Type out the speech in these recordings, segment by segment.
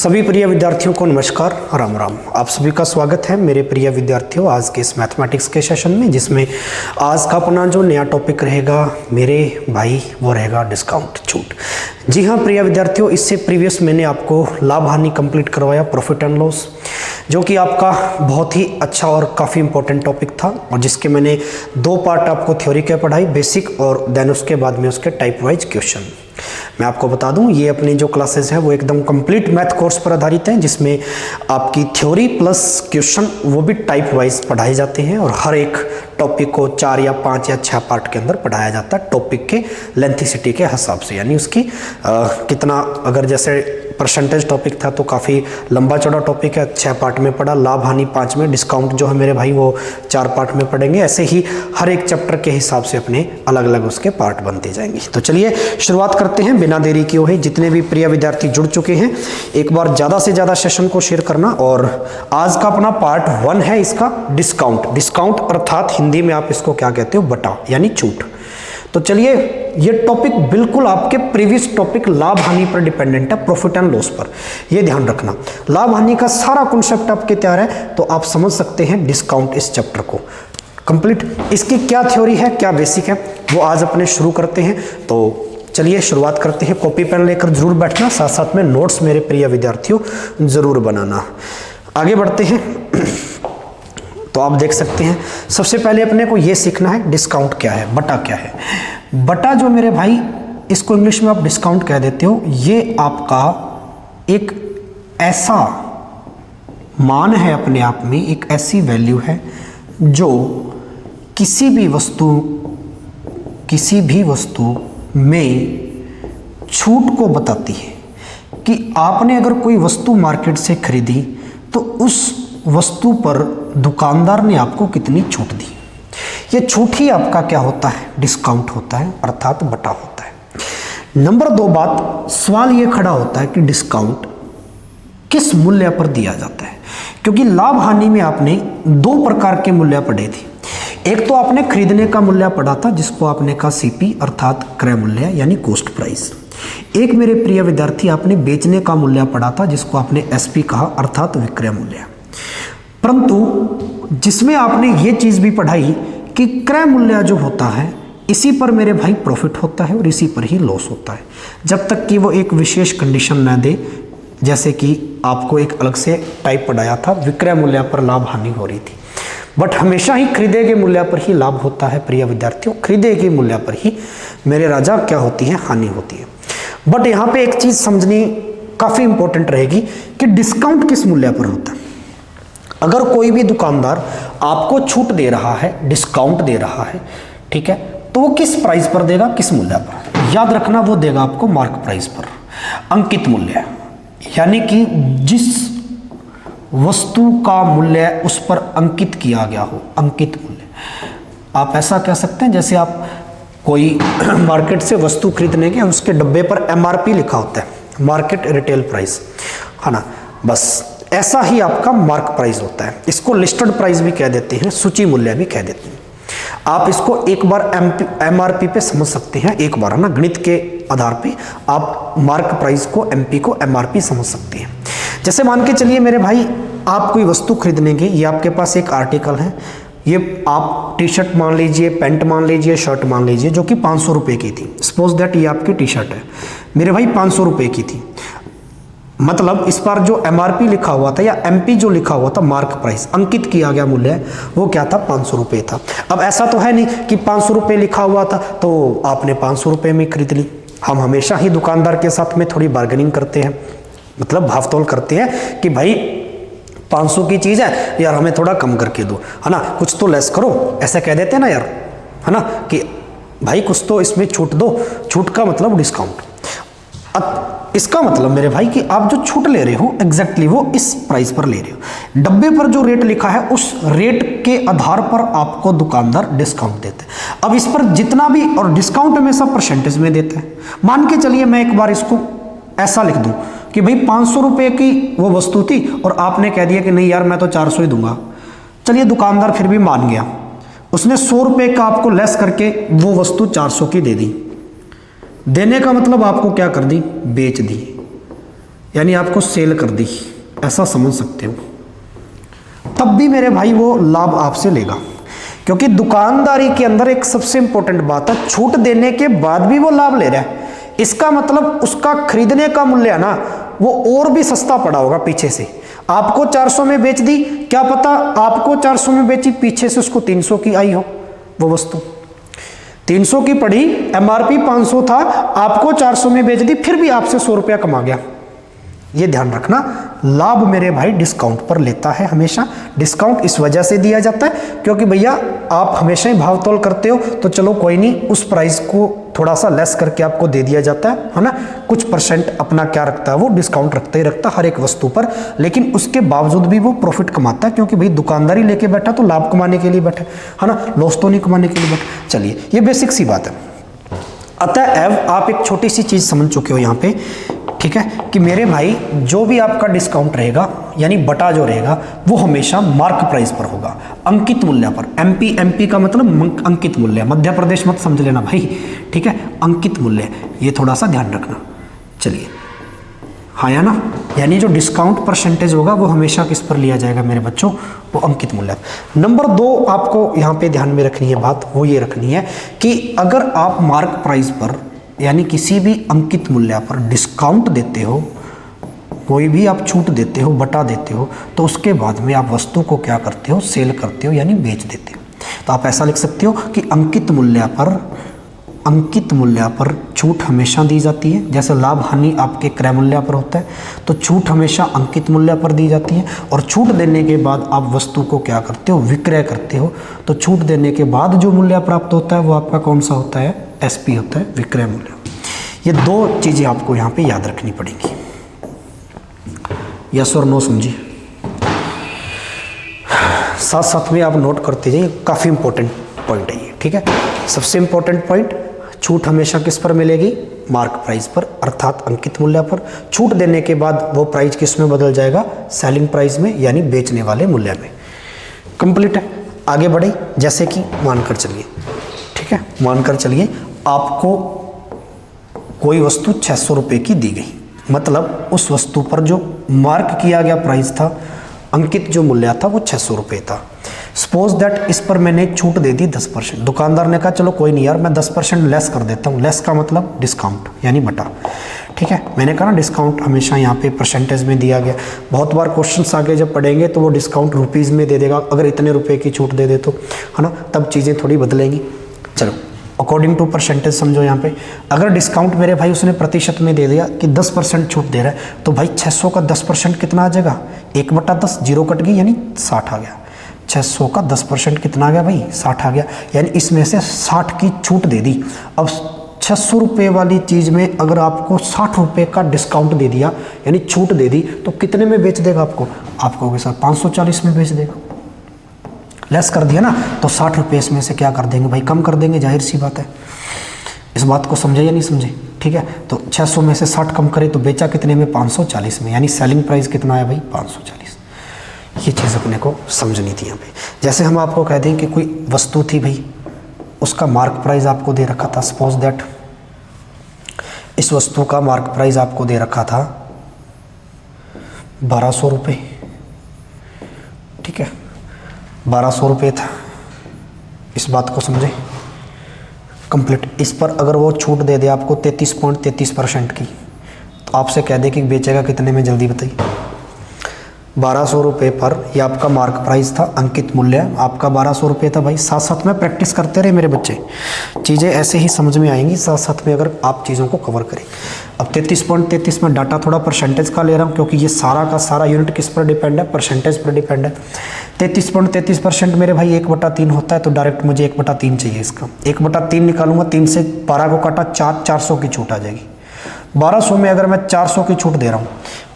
सभी प्रिय विद्यार्थियों को नमस्कार, राम राम। आप सभी का स्वागत है मेरे प्रिय विद्यार्थियों आज के इस मैथमेटिक्स के सेशन में, जिसमें आज का अपना जो नया टॉपिक रहेगा मेरे भाई वो रहेगा डिस्काउंट, छूट। जी हाँ प्रिय विद्यार्थियों, इससे प्रीवियस मैंने आपको लाभ हानि कंप्लीट करवाया, प्रॉफिट एंड लॉस, जो कि आपका बहुत ही अच्छा और काफ़ी इंपॉर्टेंट टॉपिक था और जिसके मैंने दो पार्ट आपको थ्योरी के पढ़ाई, बेसिक, और देन उसके बाद में उसके टाइप वाइज क्वेश्चन। मैं आपको बता दूं ये अपनी जो क्लासेस है वो एकदम कंप्लीट मैथ कोर्स पर आधारित हैं, जिसमें आपकी थ्योरी प्लस क्वेश्चन वो भी टाइप वाइज पढ़ाए जाते हैं और हर एक टॉपिक को 4 या 5 या 6 पार्ट के अंदर पढ़ाया जाता है टॉपिक के लेंथिसिटी के हिसाब से, यानी उसकी कितना, अगर जैसे परसेंटेज टॉपिक था तो काफ़ी लंबा चौड़ा टॉपिक है, 6 पार्ट में पढ़ा, लाभ हानि 5 में, डिस्काउंट जो है मेरे भाई वो 4 पार्ट में पढ़ेंगे। ऐसे ही हर एक चैप्टर के हिसाब से अपने अलग अलग उसके पार्ट बनते जाएंगे। तो चलिए शुरुआत करते हैं बिना देरी किए हुए। जितने भी प्रिय विद्यार्थी जुड़ चुके हैं एक बार ज़्यादा से ज़्यादा सेशन को शेयर करना। और आज का अपना पार्ट 1 है इसका डिस्काउंट। डिस्काउंट अर्थात हिंदी में आप इसको क्या कहते हो, बटा यानी छूट। तो चलिए ये टॉपिक बिल्कुल आपके प्रीवियस टॉपिक लाभ हानि पर डिपेंडेंट है, प्रॉफिट एंड लॉस पर, ये ध्यान रखना। लाभ हानि का सारा कॉन्सेप्ट आपके तैयार है तो आप समझ सकते हैं डिस्काउंट इस चैप्टर को कंप्लीट। इसकी क्या थ्योरी है, क्या बेसिक है, वो आज अपने शुरू करते हैं। तो चलिए शुरुआत करते हैं। कॉपी पेन लेकर जरूर बैठना, साथ साथ में नोट्स मेरे प्रिय विद्यार्थियों जरूर बनाना। आगे बढ़ते हैं। तो आप देख सकते हैं सबसे पहले अपने को ये सीखना है डिस्काउंट क्या है, बटा क्या है। बटा जो मेरे भाई, इसको इंग्लिश में आप डिस्काउंट कह देते हो, ये आपका एक ऐसा मान है, अपने आप में एक ऐसी वैल्यू है जो किसी भी वस्तु में छूट को बताती है कि आपने अगर कोई वस्तु मार्केट से खरीदी तो उस वस्तु पर दुकानदार ने आपको कितनी छूट दी। ये छूट ही आपका क्या होता है, डिस्काउंट होता है, अर्थात बटा होता है। नंबर 2 बात, सवाल ये खड़ा होता है कि डिस्काउंट किस मूल्य पर दिया जाता है, क्योंकि लाभ हानि में आपने 2 प्रकार के मूल्य पढ़े थे। एक तो आपने खरीदने का मूल्य पढ़ा था जिसको आपने कहा सीपी अर्थात क्रय मूल्य यानी कॉस्ट प्राइस। एक मेरे प्रिय विद्यार्थी आपने बेचने का मूल्य पढ़ा था जिसको आपने एसपी कहा अर्थात विक्रय मूल्य। परंतु जिसमें आपने ये चीज भी पढ़ाई कि क्रय मूल्य जो होता है इसी पर मेरे भाई प्रॉफिट होता है और इसी पर ही लॉस होता है, जब तक कि वो एक विशेष कंडीशन न दे। जैसे कि आपको एक अलग से टाइप पढ़ाया था, विक्रय मूल्य पर लाभ हानि हो रही थी, बट हमेशा ही खरीदे गए मूल्य पर ही लाभ होता है प्रिय विद्यार्थियों, खरीदे गए मूल्य पर ही मेरे राजा क्या होती है, हानि होती है। बट यहाँ पे एक चीज समझनी काफी इंपॉर्टेंट रहेगी कि डिस्काउंट किस मूल्य पर होता है। अगर कोई भी दुकानदार आपको छूट दे रहा है, डिस्काउंट दे रहा है, ठीक है, तो वो किस प्राइस पर देगा, किस मूल्य पर, याद रखना वो देगा आपको मार्क प्राइस पर, अंकित मूल्य, यानी कि जिस वस्तु का मूल्य उस पर अंकित किया गया हो, अंकित मूल्य। आप ऐसा कह सकते हैं जैसे आप कोई मार्केट से वस्तु खरीदने के, उसके डब्बे पर एमआरपी लिखा होता है, मार्केट रिटेल प्राइस, है ना, बस ऐसा ही आपका मार्क प्राइस होता है। इसको लिस्टेड प्राइस भी कह देते हैं, सूची मूल्य भी कह देते हैं। आप इसको एक बार एमआरपी पे समझ सकते हैं, एक बार, है ना, गणित के आधार पे आप मार्क प्राइस को, एमपी को एमआरपी समझ सकते हैं। जैसे मान के चलिए मेरे भाई आप कोई वस्तु खरीदनेंगे, ये आपके पास एक आर्टिकल है, ये आप टी शर्ट मान लीजिए, पैंट मान लीजिए, शर्ट मान लीजिए, जो कि 500 रुपये की थी। सपोज दैट ये आपकी टी शर्ट है मेरे भाई 500 रुपये की थी, मतलब इस पर जो एमआरपी लिखा हुआ था या एमपी जो लिखा हुआ था, मार्क प्राइस, अंकित किया गया मूल्य, वो क्या था, 500 रुपये था। अब ऐसा तो है नहीं कि 500 रुपये लिखा हुआ था तो आपने 500 रुपये में खरीद ली। हम हमेशा ही दुकानदार के साथ में थोड़ी बार्गेनिंग करते हैं, मतलब भावतोल करते हैं कि भाई 500 की चीज़ है यार, हमें थोड़ा कम करके दो, है ना, कुछ तो लेस करो, ऐसा कह देते हैं ना यार, है ना, कि भाई कुछ तो इसमें छूट दो। छूट का मतलब डिस्काउंट। इसका मतलब मेरे भाई कि आप जो छूट ले रहे हो एग्जैक्टली वो इस प्राइस पर ले रहे हो। डब्बे पर जो रेट लिखा है उस रेट के आधार पर आपको दुकानदार डिस्काउंट देते हैं। अब इस पर जितना भी, और डिस्काउंट हमेशा परसेंटेज में देते हैं। मान के चलिए मैं एक बार इसको ऐसा लिख दूं कि भाई 500 रुपये की वो वस्तु थी और आपने कह दिया कि नहीं यार मैं तो 400 ही दूंगा। चलिए दुकानदार फिर भी मान गया, उसने 100 रुपये का आपको लेस करके वो वस्तु 400 की दे दी। देने का मतलब आपको क्या कर दी, बेच दी। यानी आपको सेल कर दी, ऐसा समझ सकते हो, तब भी मेरे भाई वो लाभ आपसे लेगा। क्योंकि दुकानदारी के अंदर एक सबसे इंपॉर्टेंट बात है, छूट देने के बाद भी वो लाभ ले रहा है, इसका मतलब उसका खरीदने का मूल्य है ना वो और भी सस्ता पड़ा होगा पीछे से। आपको 400 में बेच दी, क्या पता आपको 400 में बेची, पीछे से उसको 300 की आई हो वो वस्तु, 300 की पड़ी, एमआरपी 500 था, आपको 400 में बेच दी, फिर भी आपसे 100 रुपया कमा गया। ये ध्यान रखना, लाभ मेरे भाई डिस्काउंट पर लेता है हमेशा। डिस्काउंट इस वजह से दिया जाता है क्योंकि भैया आप हमेशा ही भाव तोल करते हो, तो चलो कोई नहीं, उस प्राइस को थोड़ा सा लेस करके आपको दे दिया जाता है ना। कुछ परसेंट अपना क्या रखता है वो, डिस्काउंट रखता ही रखता हर एक वस्तु पर, लेकिन उसके बावजूद भी वो प्रॉफिट कमाता है क्योंकि भाई दुकानदारी लेके बैठा तो लाभ कमाने के लिए बैठा है ना, लॉस तो नहीं कमाने के लिए बैठा। चलिए ये बेसिक सी बात है। अतः आप एक छोटी सी चीज समझ चुके हो यहाँ पे, ठीक है, कि मेरे भाई जो भी आपका डिस्काउंट रहेगा यानी बटा जो रहेगा वो हमेशा मार्क प्राइस पर होगा, अंकित मूल्य पर। एमपी का मतलब अंकित मूल्य, मध्य प्रदेश मत समझ लेना भाई, ठीक है, अंकित मूल्य, ये थोड़ा सा ध्यान रखना। चलिए हाँ या ना, यानी जो डिस्काउंट परसेंटेज होगा वो हमेशा किस पर लिया जाएगा मेरे बच्चों, वो अंकित मूल्य। नंबर 2 आपको यहाँ पे ध्यान में रखनी है बात, वो ये रखनी है कि अगर आप मार्क प्राइस पर यानी किसी भी अंकित मूल्य पर डिस्काउंट देते हो, कोई भी आप छूट देते हो, बटा देते हो, तो उसके बाद में आप वस्तु को क्या करते हो, सेल करते हो यानी बेच देते हो। तो आप ऐसा लिख सकते हो कि अंकित मूल्य पर छूट हमेशा दी जाती है। जैसे लाभ हानि आपके क्रय मूल्य पर होता है, तो छूट हमेशा अंकित मूल्य पर दी जाती है। और छूट देने के बाद आप वस्तु को क्या करते हो, विक्रय करते हो। तो छूट देने के बाद जो मूल्य प्राप्त होता है वो आपका कौन सा होता है, एसपी होता है, विक्रय मूल्य। ये 2 चीजें आपको यहाँ पे याद रखनी पड़ेंगी। यस और नो समझिए, साथ साथ में आप नोट करते जाइए, काफी इंपॉर्टेंट पॉइंट है ये, ठीक है। सबसे इंपॉर्टेंट पॉइंट, छूट हमेशा किस पर मिलेगी, मार्क प्राइस पर, अर्थात अंकित मूल्य पर। छूट देने के बाद वो प्राइस किस में बदल जाएगा, सेलिंग प्राइस में, यानी बेचने वाले मूल्य में। कंप्लीट है। आगे बढ़े, जैसे कि मानकर चलिए, ठीक है, मानकर चलिए आपको कोई वस्तु 600 रुपये की दी गई, मतलब उस वस्तु पर जो मार्क किया गया प्राइस था, अंकित जो मूल्य था वो 600 रुपये था। सपोज दैट इस पर मैंने छूट दे दी 10%। दुकानदार ने कहा चलो कोई नहीं यार, मैं 10% लेस कर देता हूँ। लेस का मतलब डिस्काउंट यानी बटा, ठीक है। मैंने कहा ना डिस्काउंट हमेशा यहाँ पे परसेंटेज में दिया गया। बहुत बार क्वेश्चंस आगे जब पढ़ेंगे तो वो डिस्काउंट रुपीज़ में दे देगा, अगर इतने रुपए की छूट दे दे तो, है ना, तब चीज़ें थोड़ी बदलेंगी। चलो अकॉर्डिंग टू परसेंटेज समझो यहाँ पे। अगर डिस्काउंट मेरे भाई उसने प्रतिशत में दे दिया कि 10% छूट दे रहा है, तो भाई 600 का 10% कितना आ जाएगा, 1/10, 0 कट गई यानी 60 आ गया। 600 का 10% कितना आ गया भाई, 60 आ गया, यानी इसमें से 60 की छूट दे दी। अब 600 रुपये वाली चीज़ में अगर आपको 60 रुपये का डिस्काउंट दे दिया यानी छूट दे दी, तो कितने में बेच देगा आपको, आपको सर 540 में बेच देगा। लेस कर दिया ना, तो 60 रुपये इसमें से क्या कर देंगे भाई, कम कर देंगे, जाहिर सी बात है। इस बात को समझे या नहीं समझे, ठीक है। तो 600 में से 60 कम करे तो बेचा कितने में, 540 में, यानी सेलिंग प्राइस कितना आया भाई, 540। ये चीज़ अपने को समझनी थी यहाँ पे। जैसे हम आपको कह दें कि कोई वस्तु थी भाई, उसका मार्क प्राइस आपको दे रखा था, सपोज दैट इस वस्तु का मार्क प्राइस आपको दे रखा था 1200 रुपये, ठीक है, 1200 रुपये था। इस बात को समझे कंप्लीट। इस पर अगर वो छूट दे दे आपको 33.33% की, तो आपसे कह दे कि बेचेगा कितने में, जल्दी बताइए। 1200 रुपये पर, यह आपका मार्क प्राइस था, अंकित मूल्य आपका 1200 रुपये था भाई। साथ साथ में प्रैक्टिस करते रहे मेरे बच्चे, चीज़ें ऐसे ही समझ में आएंगी साथ साथ में अगर आप चीज़ों को कवर करें। अब 33.33 में डाटा थोड़ा परसेंटेज का ले रहा हूँ क्योंकि ये सारा का सारा यूनिट किस पर डिपेंड है, परसेंटेज पर डिपेंड है। 33.33% मेरे भाई 1/3 होता है, तो डायरेक्ट मुझे 1/3 चाहिए इसका। 1/3 निकालूंगा, 3 से 12 को काटा 400 की छूट आ जाएगी। 1200 में अगर मैं 400 की छूट दे रहा हूँ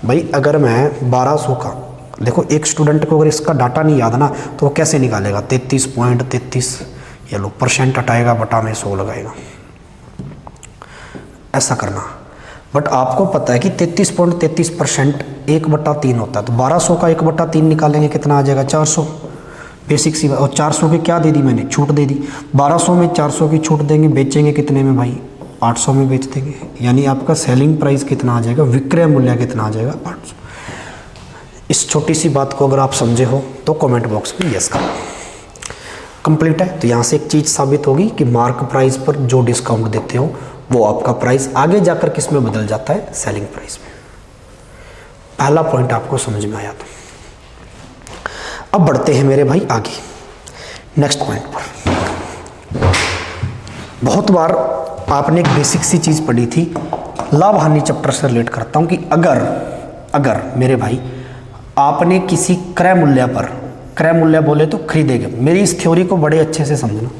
भाई, अगर मैं 1200 का, देखो एक स्टूडेंट को अगर इसका डाटा नहीं याद ना तो वो कैसे निकालेगा, 33.33 ये लो परसेंट हटाएगा, बटा में 100 लगाएगा, ऐसा करना। बट आपको पता है कि 33.33% 1/3 होता है, तो 1200 का 1/3 निकालेंगे कितना आ जाएगा, 400। बेसिक सी बात। और 400 की क्या दे दी मैंने, छूट दे दी। 1200 में 400 की छूट देंगे, बेचेंगे कितने में भाई, 800 में बेच देंगे, यानी आपका सेलिंग प्राइस कितना आ जाएगा, विक्रय मूल्य कितना आ जाएगा, 800। इस छोटी सी बात को अगर आप समझे हो तो कमेंट बॉक्स में यस करो। कंप्लीट है। तो यहाँ से एक चीज़ साबित होगी कि मार्क प्राइस पर जो डिस्काउंट देते हो वो आपका प्राइस आगे जाकर किस में बदल जाता है, सेलिंग प्राइस में। पहला पॉइंट आपको समझ में आया। तो अब बढ़ते हैं मेरे भाई आगे नेक्स्ट पॉइंट पर। बहुत बार आपने एक बेसिक सी चीज़ पढ़ी थी, लाभ हानि चैप्टर से रिलेट करता हूँ कि अगर मेरे भाई आपने किसी क्रय मूल्य पर, क्रय मूल्य बोले तो खरीदेंगे, मेरी इस थ्योरी को बड़े अच्छे से समझना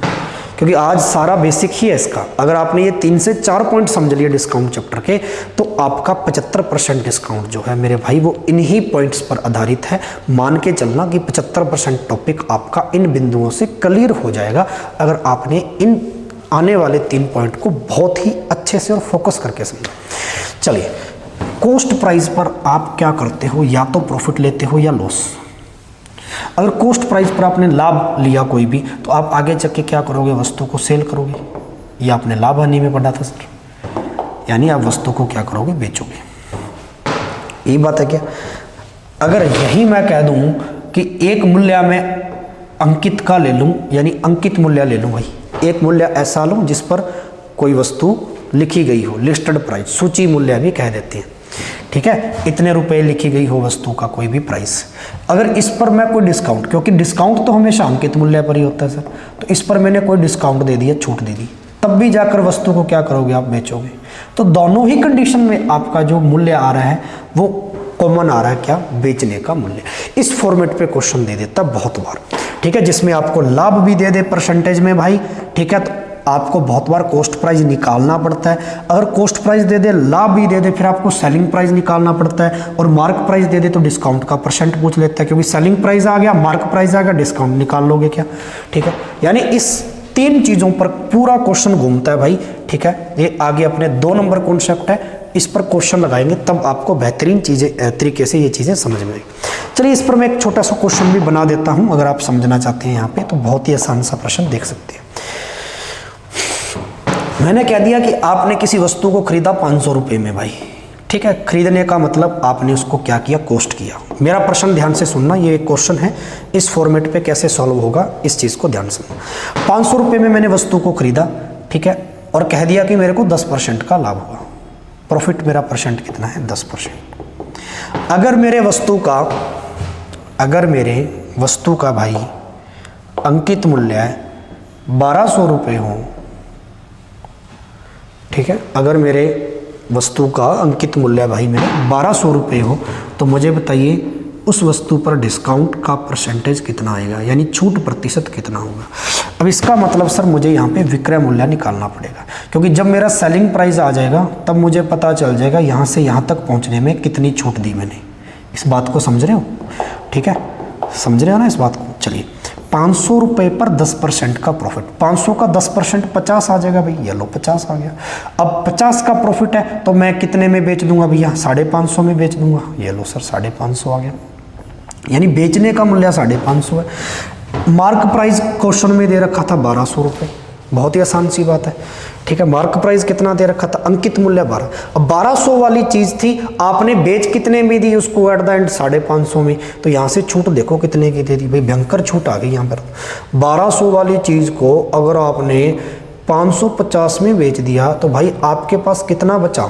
क्योंकि आज सारा बेसिक ही है इसका। अगर आपने ये 3 से 4 पॉइंट समझ लिए डिस्काउंट चैप्टर के तो आपका 75% डिस्काउंट जो है मेरे भाई वो इन्हीं पॉइंट्स पर आधारित है। मान के चलना कि 75% टॉपिक आपका इन बिंदुओं से क्लियर हो जाएगा अगर आपने इन आने वाले 3 पॉइंट को बहुत ही अच्छे से और फोकस करके समझा। चलिए, कॉस्ट प्राइस पर आप क्या करते हो, या तो प्रॉफिट लेते हो या लॉस। अगर कॉस्ट प्राइस पर आपने लाभ लिया कोई भी तो आप आगे चल के क्या करोगे, वस्तु को सेल करोगे। ये आपने लाभ हानि में पढ़ा था सर, यानी आप वस्तु को क्या करोगे, बेचोगे। यही बात है क्या। अगर यही मैं कह दूं कि एक मूल्य में अंकित का ले लूं, यानी अंकित मूल्य ले लूं भाई, एक मूल्य ऐसा लूं जिस पर कोई वस्तु लिखी गई हो, लिस्टेड प्राइस, सूची मूल्य भी कह देते हैं, ठीक है, इतने रुपए लिखी गई हो वस्तु का कोई भी प्राइस। अगर इस पर मैं कोई डिस्काउंट, क्योंकि डिस्काउंट तो हमेशा अंकित मूल्य पर ही होता है सर, तो इस पर मैंने कोई डिस्काउंट दे दिया, छूट दे दी, तब भी जाकर वस्तु को क्या करोगे, आप बेचोगे। तो दोनों ही कंडीशन में आपका जो मूल्य आ रहा है वो कॉमन आ रहा है, क्या, बेचने का मूल्य। इस फॉर्मेट पे क्वेश्चन दे देता बहुत बार, ठीक है, जिसमें आपको लाभ भी दे दे परसेंटेज में भाई, ठीक है, तो आपको बहुत बार कॉस्ट प्राइस निकालना पड़ता है। अगर कॉस्ट प्राइस दे दे, लाभ भी दे दे, फिर आपको सेलिंग प्राइस निकालना पड़ता है, और मार्क प्राइस दे दे तो डिस्काउंट का परसेंट पूछ लेता है, क्योंकि सेलिंग प्राइस आ गया, मार्क प्राइस आ गया, डिस्काउंट निकाल लोगे क्या, ठीक है। यानी इस 3 चीज़ों पर पूरा क्वेश्चन घूमता है भाई, ठीक है। ये आगे अपने 2 नंबर कॉन्सेप्ट है, इस पर क्वेश्चन लगाएंगे तब आपको बेहतरीन चीज़ें तरीके से ये चीज़ें समझ में आएगी। चलिए, इस पर मैं एक छोटा सा क्वेश्चन भी बना देता हूँ, अगर आप समझना चाहते हैं यहाँ पे तो बहुत ही आसान सा प्रश्न देख सकते हैं। मैंने कह दिया कि आपने किसी वस्तु को खरीदा 500 रुपये में भाई, ठीक है। खरीदने का मतलब आपने उसको क्या किया, कॉस्ट किया। मेरा प्रश्न ध्यान से सुनना, ये एक क्वेश्चन है, इस फॉर्मेट पे कैसे सॉल्व होगा इस चीज़ को ध्यान से सुनना। 500 रुपये में मैंने वस्तु को खरीदा, ठीक है, और कह दिया कि मेरे को 10% का लाभ हुआ। प्रॉफिट मेरा परसेंट कितना है, 10%। अगर मेरे वस्तु का भाई अंकित मूल्य 1200 रुपये हो, ठीक है, अगर मेरे वस्तु का अंकित मूल्य भाई मेरे 1200 रुपये हो, तो मुझे बताइए उस वस्तु पर डिस्काउंट का परसेंटेज कितना आएगा, यानी छूट प्रतिशत कितना होगा। अब इसका मतलब सर मुझे यहाँ पे विक्रय मूल्य निकालना पड़ेगा, क्योंकि जब मेरा सेलिंग प्राइस आ जाएगा तब मुझे पता चल जाएगा यहाँ से यहाँ तक पहुँचने में कितनी छूट दी मैंने। इस बात को समझ रहे हो, ठीक है, समझ रहे हो ना इस बात को। चलिए, 500 रुपये पर 10% का प्रॉफिट, 500 का 10% 50 आ जाएगा भाई, ये लो 50 आ गया। अब 50 का प्रॉफिट है तो मैं कितने में बेच दूंगा भैया, 550 में बेच दूंगा, ये लो सर 550 आ गया, यानी बेचने का मूल्य 550 है। मार्क प्राइस क्वेश्चन में दे रखा था 1200 रुपये, बहुत ही आसान सी बात है, ठीक है। मार्क प्राइस कितना दे रखा था, अंकित मूल्य 12। अब 1200 वाली चीज़ थी, आपने बेच कितने में दी उसको, एट द एंड 550 में, तो यहाँ से छूट देखो कितने की दे दी भाई, भयंकर छूट आ गई यहाँ पर। 1200 वाली चीज़ को अगर आपने 550 में बेच दिया तो भाई आपके पास कितना बचा,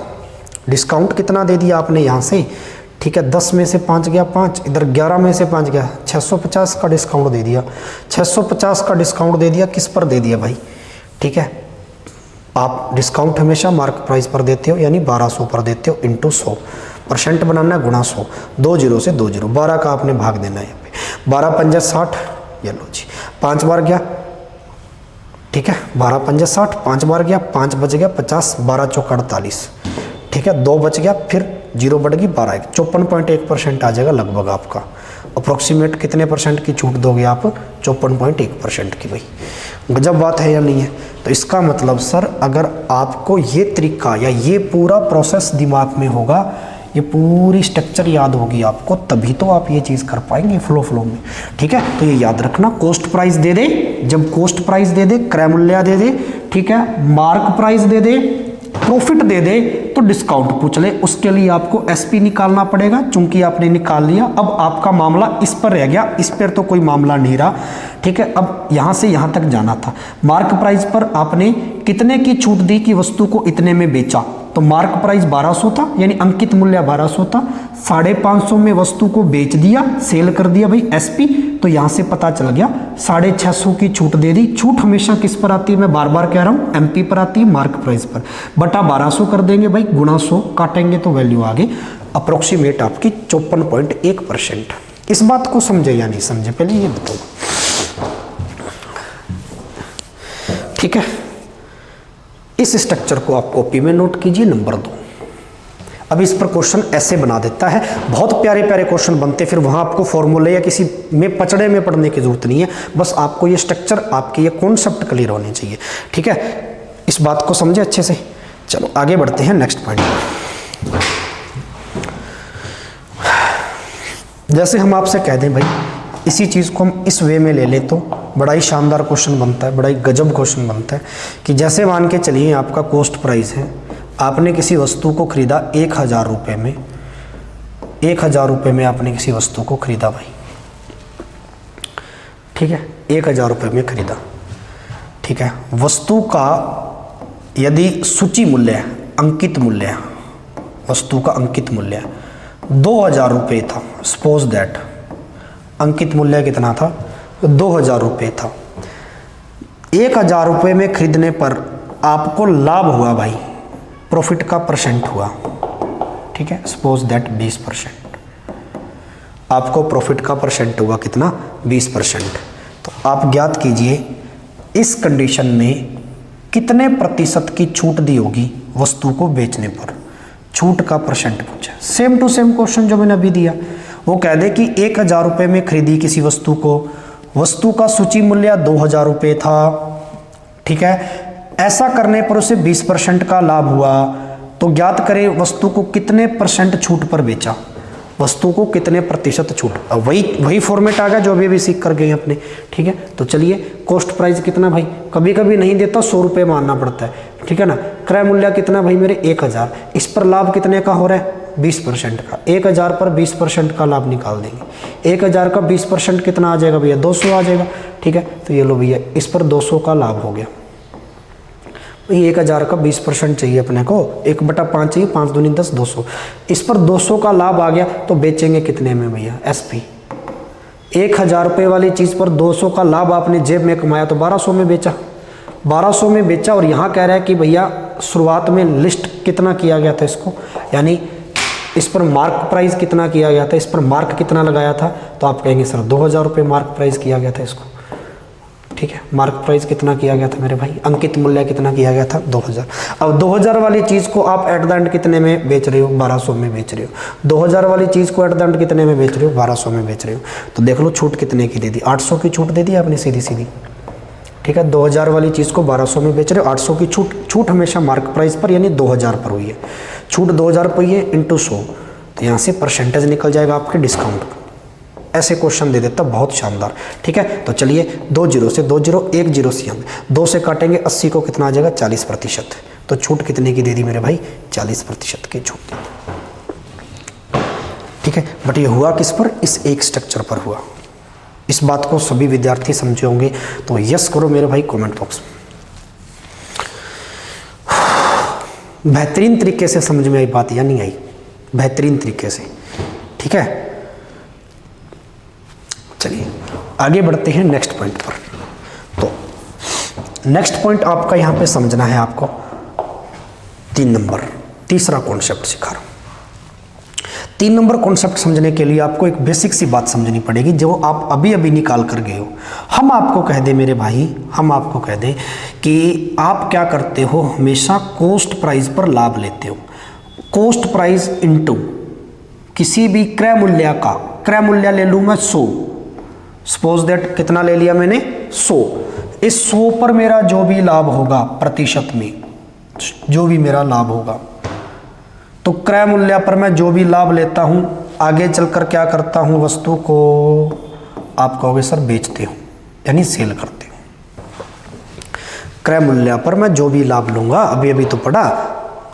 डिस्काउंट कितना दे दिया आपने यहाँ से, ठीक है। 10 में से 5 गया 5, इधर 11 में से 5 गया, 650 का डिस्काउंट दे दिया। 650 का डिस्काउंट दे दिया, किस पर दे दिया भाई, ठीक है। आप डिस्काउंट हमेशा मार्क प्राइस पर देते हो, यानी 1200 पर देते हो, इंटू 100% बनाना है, गुणा 100, 2 0 से 2 0, 12 का आपने भाग देना है यहाँ पे। 12 पंजा 60, ये लो जी, 5 बार गया, ठीक है, 12 पंजा 60, 5 बार गया, 5 बच गया 50, 12 चौका 48, ठीक है, 2 बच गया, फिर 0 बढ़ गई 12, 54.1% आ जाएगा लगभग आपका। अप्रोक्सीमेट कितने परसेंट की छूट दोगे आप, 54.1% की भाई। गजब बात है या नहीं है। तो इसका मतलब सर अगर आपको ये तरीका या ये पूरा प्रोसेस दिमाग में होगा, ये पूरी स्ट्रक्चर याद होगी आपको, तभी तो आप ये चीज़ कर पाएंगे फ्लो में, ठीक है। तो ये याद रखना, कॉस्ट प्राइस दे दे, जब कॉस्ट प्राइस दे दे, क्रय मूल्य दे दे, ठीक है, मार्क प्राइस दे दे, प्रॉफिट दे दे तो डिस्काउंट पूछ ले, उसके लिए आपको एसपी निकालना पड़ेगा। चूंकि आपने निकाल लिया, अब आपका मामला इस पर रह गया, इस पर तो कोई मामला नहीं रहा, ठीक है। अब यहां से यहां तक जाना था। मार्क प्राइस पर आपने कितने की छूट दी कि वस्तु को इतने में बेचा, तो मार्क प्राइस 1200 था, यानी अंकित मूल्य 1200 था। 550 में वस्तु को बेच दिया, सेल कर दिया भाई एसपी, तो यहां से पता चल गया 650 की छूट दे दी। छूट हमेशा किस पर आती है, मैं बार बार कह रहा हूं, एमपी पर आती है, मार्क प्राइस पर, बटा 1200 कर देंगे भाई, गुणा 100 काटेंगे तो वैल्यू आ गई अप्रोक्सीमेट आपकी 54.1%। इस बात को समझे या नहीं समझे, पहले ये बताओ, ठीक है। इस स्ट्रक्चर को आप कॉपी में नोट कीजिए, नंबर 2। अब इस पर क्वेश्चन ऐसे बना देता है, बहुत प्यारे प्यारे क्वेश्चन बनते हैं, फिर वहां आपको फॉर्मूले या किसी में पचड़े में पढ़ने की जरूरत नहीं है, बस आपको ये स्ट्रक्चर, आपके ये कॉन्सेप्ट क्लियर होने चाहिए, ठीक है। इस बात को समझे अच्छे से। चलो आगे बढ़ते हैं नेक्स्ट पॉइंट। जैसे हम आपसे कह दें भाई, इसी चीज़ को हम इस वे में ले लें तो बड़ा ही शानदार क्वेश्चन बनता है, बड़ा ही गजब क्वेश्चन बनता है कि जैसे मान के चलिए आपका कॉस्ट प्राइस है, आपने किसी वस्तु को खरीदा 1000 रुपये में, 1000 रुपये में आपने किसी वस्तु को खरीदा भाई, ठीक है, 1000 रुपये में खरीदा, ठीक है। वस्तु का यदि सूची मूल्य है, अंकित मूल्य है, वस्तु का अंकित मूल्य 2000 रुपये था, सपोज दैट अंकित मूल्य कितना था, 2000 रुपये था। 1000 रुपये में खरीदने पर आपको लाभ हुआ भाई, प्रॉफिट का परसेंट हुआ, ठीक है, सपोज दैट 20%, आपको प्रॉफिट का परसेंट हुआ कितना, 20%। तो आप ज्ञात कीजिए इस कंडीशन में कितने प्रतिशत की छूट दी होगी वस्तु को बेचने पर, छूट का परसेंट पूछा। सेम टू सेम क्वेश्चन जो मैंने अभी दिया, वो कह दे कि 1000 रुपये में खरीदी किसी वस्तु को, वस्तु का सूची मूल्य 2000 रुपये था, ठीक है। ऐसा करने पर उसे 20% का लाभ हुआ, तो ज्ञात करें वस्तु को कितने परसेंट छूट पर बेचा, वस्तु को कितने प्रतिशत छूट। अब वही फॉर्मेट आ गया जो अभी सीख कर गए अपने, ठीक है। तो चलिए कॉस्ट प्राइस कितना भाई, कभी कभी नहीं देता 100 रुपये मानना पड़ता है, ठीक है ना। क्रय मूल्य कितना भाई मेरे 1000, इस पर लाभ कितने का हो रहा है, 20% का। 1000 पर 20% का लाभ निकाल देंगे, 1000 का 20% कितना आ जाएगा भैया, 200 आ जाएगा, ठीक है। तो ये लो भैया, इस पर 200 का लाभ हो गया। 1000 का 20% चाहिए अपने को, 1/5 चाहिए, 5 दूनी 10, 200। इस पर 200 का लाभ आ गया, तो बेचेंगे कितने में भैया, एसपी। 1000 रुपये वाली चीज़ पर 200 का लाभ आपने जेब में कमाया, तो 1200 में बेचा, 1200 में बेचा। और यहाँ कह रहा है कि भैया शुरुआत में लिस्ट कितना किया गया था इसको, यानी इस पर मार्क प्राइस कितना किया गया था, इस पर मार्क कितना लगाया था, तो आप कहेंगे सर 2000 रुपये मार्क प्राइस किया गया था इसको, ठीक है। मार्क प्राइस कितना किया गया था मेरे भाई, अंकित मूल्य कितना किया गया था, 2000। अब 2000 वाली चीज़ को आप एट द एंड कितने में बेच रहे हो, 1200 में बेच रहे हो। 2000 वाली चीज़ को एट द एंड कितने में बेच रहे हो, 1200 में बेच रहे हो। तो देख लो छूट कितने की दे दी, 800 की छूट दे दी आपने सीधी सीधी, ठीक है। 2000 वाली चीज़ को 1200 में बेच रहे हो, 800 की छूट। छूट हमेशा मार्क प्राइस पर यानी 2000 पर हुई है, छूट 2000 पर है इंटू 100, तो यहाँ से परसेंटेज निकल जाएगा आपके डिस्काउंट का। ऐसे क्वेश्चन दे देता, बहुत शानदार, ठीक है। तो चलिए 2 जीरो से 2 जीरो, 1 जीरो से हम 2 से काटेंगे 80 को कितना आ जाएगा, 40%। तो छूट कितने की दे दी मेरे भाई, 40% की छूट, ठीक है। बट ये हुआ किस पर, इस एक स्ट्रक्चर पर हुआ। इस बात को सभी विद्यार्थी समझे होंगे, तो यस करो मेरे भाई कमेंट बॉक्स में। बेहतरीन तरीके से समझ में आई बात या नहीं आई, बेहतरीन तरीके से, ठीक है। चलिए आगे बढ़ते हैं नेक्स्ट पॉइंट पर। तो नेक्स्ट पॉइंट आपका यहाँ पे समझना है आपको 3 नंबर, तीसरा कॉन्सेप्ट सिखा रहा हूँ। 3 नंबर कॉन्सेप्ट समझने के लिए आपको एक बेसिक सी बात समझनी पड़ेगी जो आप अभी अभी निकाल कर गए हो। हम आपको कह दें मेरे भाई, हम आपको कह दें कि आप क्या करते हो, हमेशा कॉस्ट प्राइस पर लाभ लेते हो। कॉस्ट प्राइस इनटू किसी भी क्रय मूल्य का, क्रय मूल्य ले लूँ मैं 100, सपोज दैट कितना ले लिया मैंने 100। इस 100 पर मेरा जो भी लाभ होगा, प्रतिशत में जो भी मेरा लाभ होगा, तो क्रय मूल्य पर मैं जो भी लाभ लेता हूं, आगे चलकर क्या करता हूं, वस्तु को आप कहोगे सर बेचते हो, यानी सेल करते हो। क्रय मूल्य पर मैं जो भी लाभ लूंगा, अभी अभी तो पढ़ा,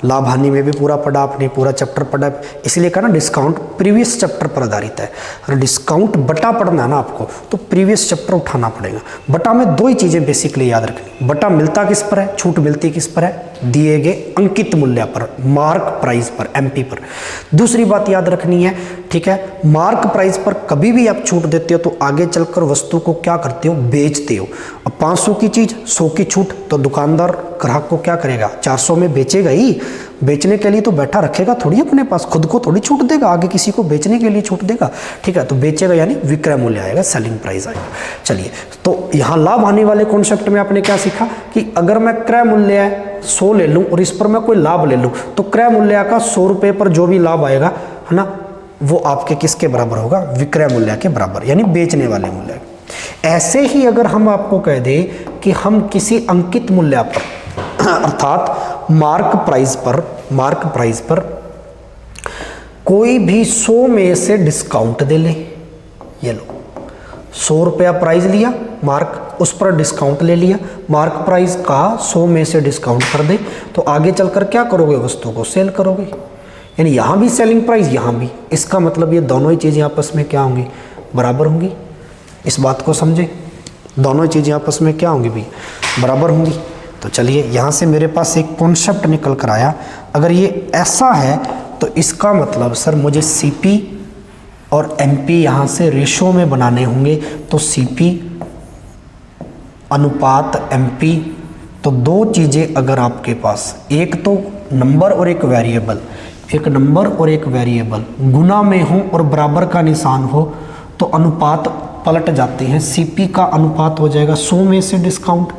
लाभ हानि में भी पूरा पढ़ा आपने, पूरा चैप्टर पढ़ा, इसलिए कहा ना डिस्काउंट प्रीवियस चैप्टर पर आधारित है। अगर डिस्काउंट बटा पढ़ना है ना आपको तो प्रीवियस चैप्टर उठाना पड़ेगा। बटा में दो ही चीज़ें बेसिकली याद रखनी, बटा मिलता किस पर है, छूट मिलती किस पर है, दिए गए अंकित मूल्य पर, मार्क प्राइस पर, एमपी पर। दूसरी बात याद रखनी है, ठीक है, मार्क प्राइस पर कभी भी आप छूट देते हो तो आगे चलकर वस्तु को क्या करते हो, बेचते हो। अब 500 की चीज़ 100 की छूट, तो दुकानदार ग्राहक को क्या करेगा, 400 में बेचेगा ही। बेचने के लिए तो बैठा रखेगा थोड़ी अपने पास, खुद को थोड़ी छूट देगा, आगे किसी को बेचने के लिए छूट देगा, ठीक है। तो बेचेगा यानी विक्रय मूल्य आएगा, सेलिंग प्राइस आएगा। चलिए, तो यहाँ लाभ आने वाले कॉन्सेप्ट में आपने क्या सीखा कि अगर मैं क्रय मूल्य 100 ले लूँ और इस पर मैं कोई लाभ ले लूँ तो क्रय मूल्य का 100 रुपये पर जो भी लाभ आएगा, है ना, वो आपके किसके बराबर होगा, विक्रय मूल्य के बराबर, यानी बेचने वाले मूल्य। ऐसे ही अगर हम आपको कह दें कि हम किसी अंकित मूल्य पर अर्थात मार्क प्राइस पर कोई भी 100 में से डिस्काउंट दे ले, ये लो 100 रुपया प्राइस लिया, मार्क उस पर डिस्काउंट ले लिया, मार्क प्राइस का 100 में से डिस्काउंट कर दे, तो आगे चलकर क्या करोगे, वस्तु को सेल करोगे, यानी यहाँ भी सेलिंग प्राइस, यहाँ भी। इसका मतलब ये दोनों ही चीज़ें आपस में क्या होंगी, बराबर होंगी। इस बात को समझे, दोनों चीज़ें आपस में क्या होंगी भाई, बराबर होंगी। तो चलिए, यहाँ से मेरे पास एक कॉन्सेप्ट निकल कर आया, अगर ये ऐसा है तो इसका मतलब सर मुझे सीपी और एमपी यहाँ से रेशो में बनाने होंगे। तो सीपी अनुपात एमपी, तो दो चीज़ें अगर आपके पास, एक तो नंबर और एक वेरिएबल, एक नंबर और एक वेरिएबल गुना में हो और बराबर का निशान हो तो अनुपात पलट जाते हैं। सीपी का अनुपात हो जाएगा 100 में से डिस्काउंट,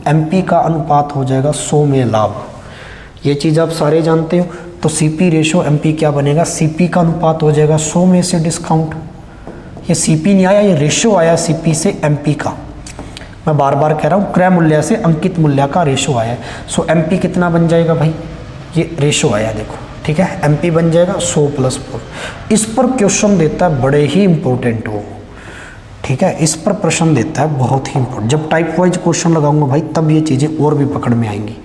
एमपी का अनुपात हो जाएगा 100 में लाभ। ये चीज़ आप सारे जानते हो। तो सीपी रेशो एमपी क्या बनेगा, सीपी का अनुपात हो जाएगा 100 में से डिस्काउंट। ये सीपी नहीं आया, ये रेशो आया सीपी से एमपी का। मैं बार बार कह रहा हूँ, क्रय मूल्य से अंकित मूल्य का रेशो आया है। सो एमपी कितना बन जाएगा भाई, ये रेशो आया देखो, ठीक है, एमपी बन जाएगा 100 + 4। इस पर क्वेश्चन देता है, बड़े ही इंपॉर्टेंट हो, ठीक है, इस पर प्रश्न देता है बहुत ही इंपॉर्टेंट। जब टाइप वाइज क्वेश्चन लगाऊंगा भाई तब ये चीज़ें और भी पकड़ में आएंगी,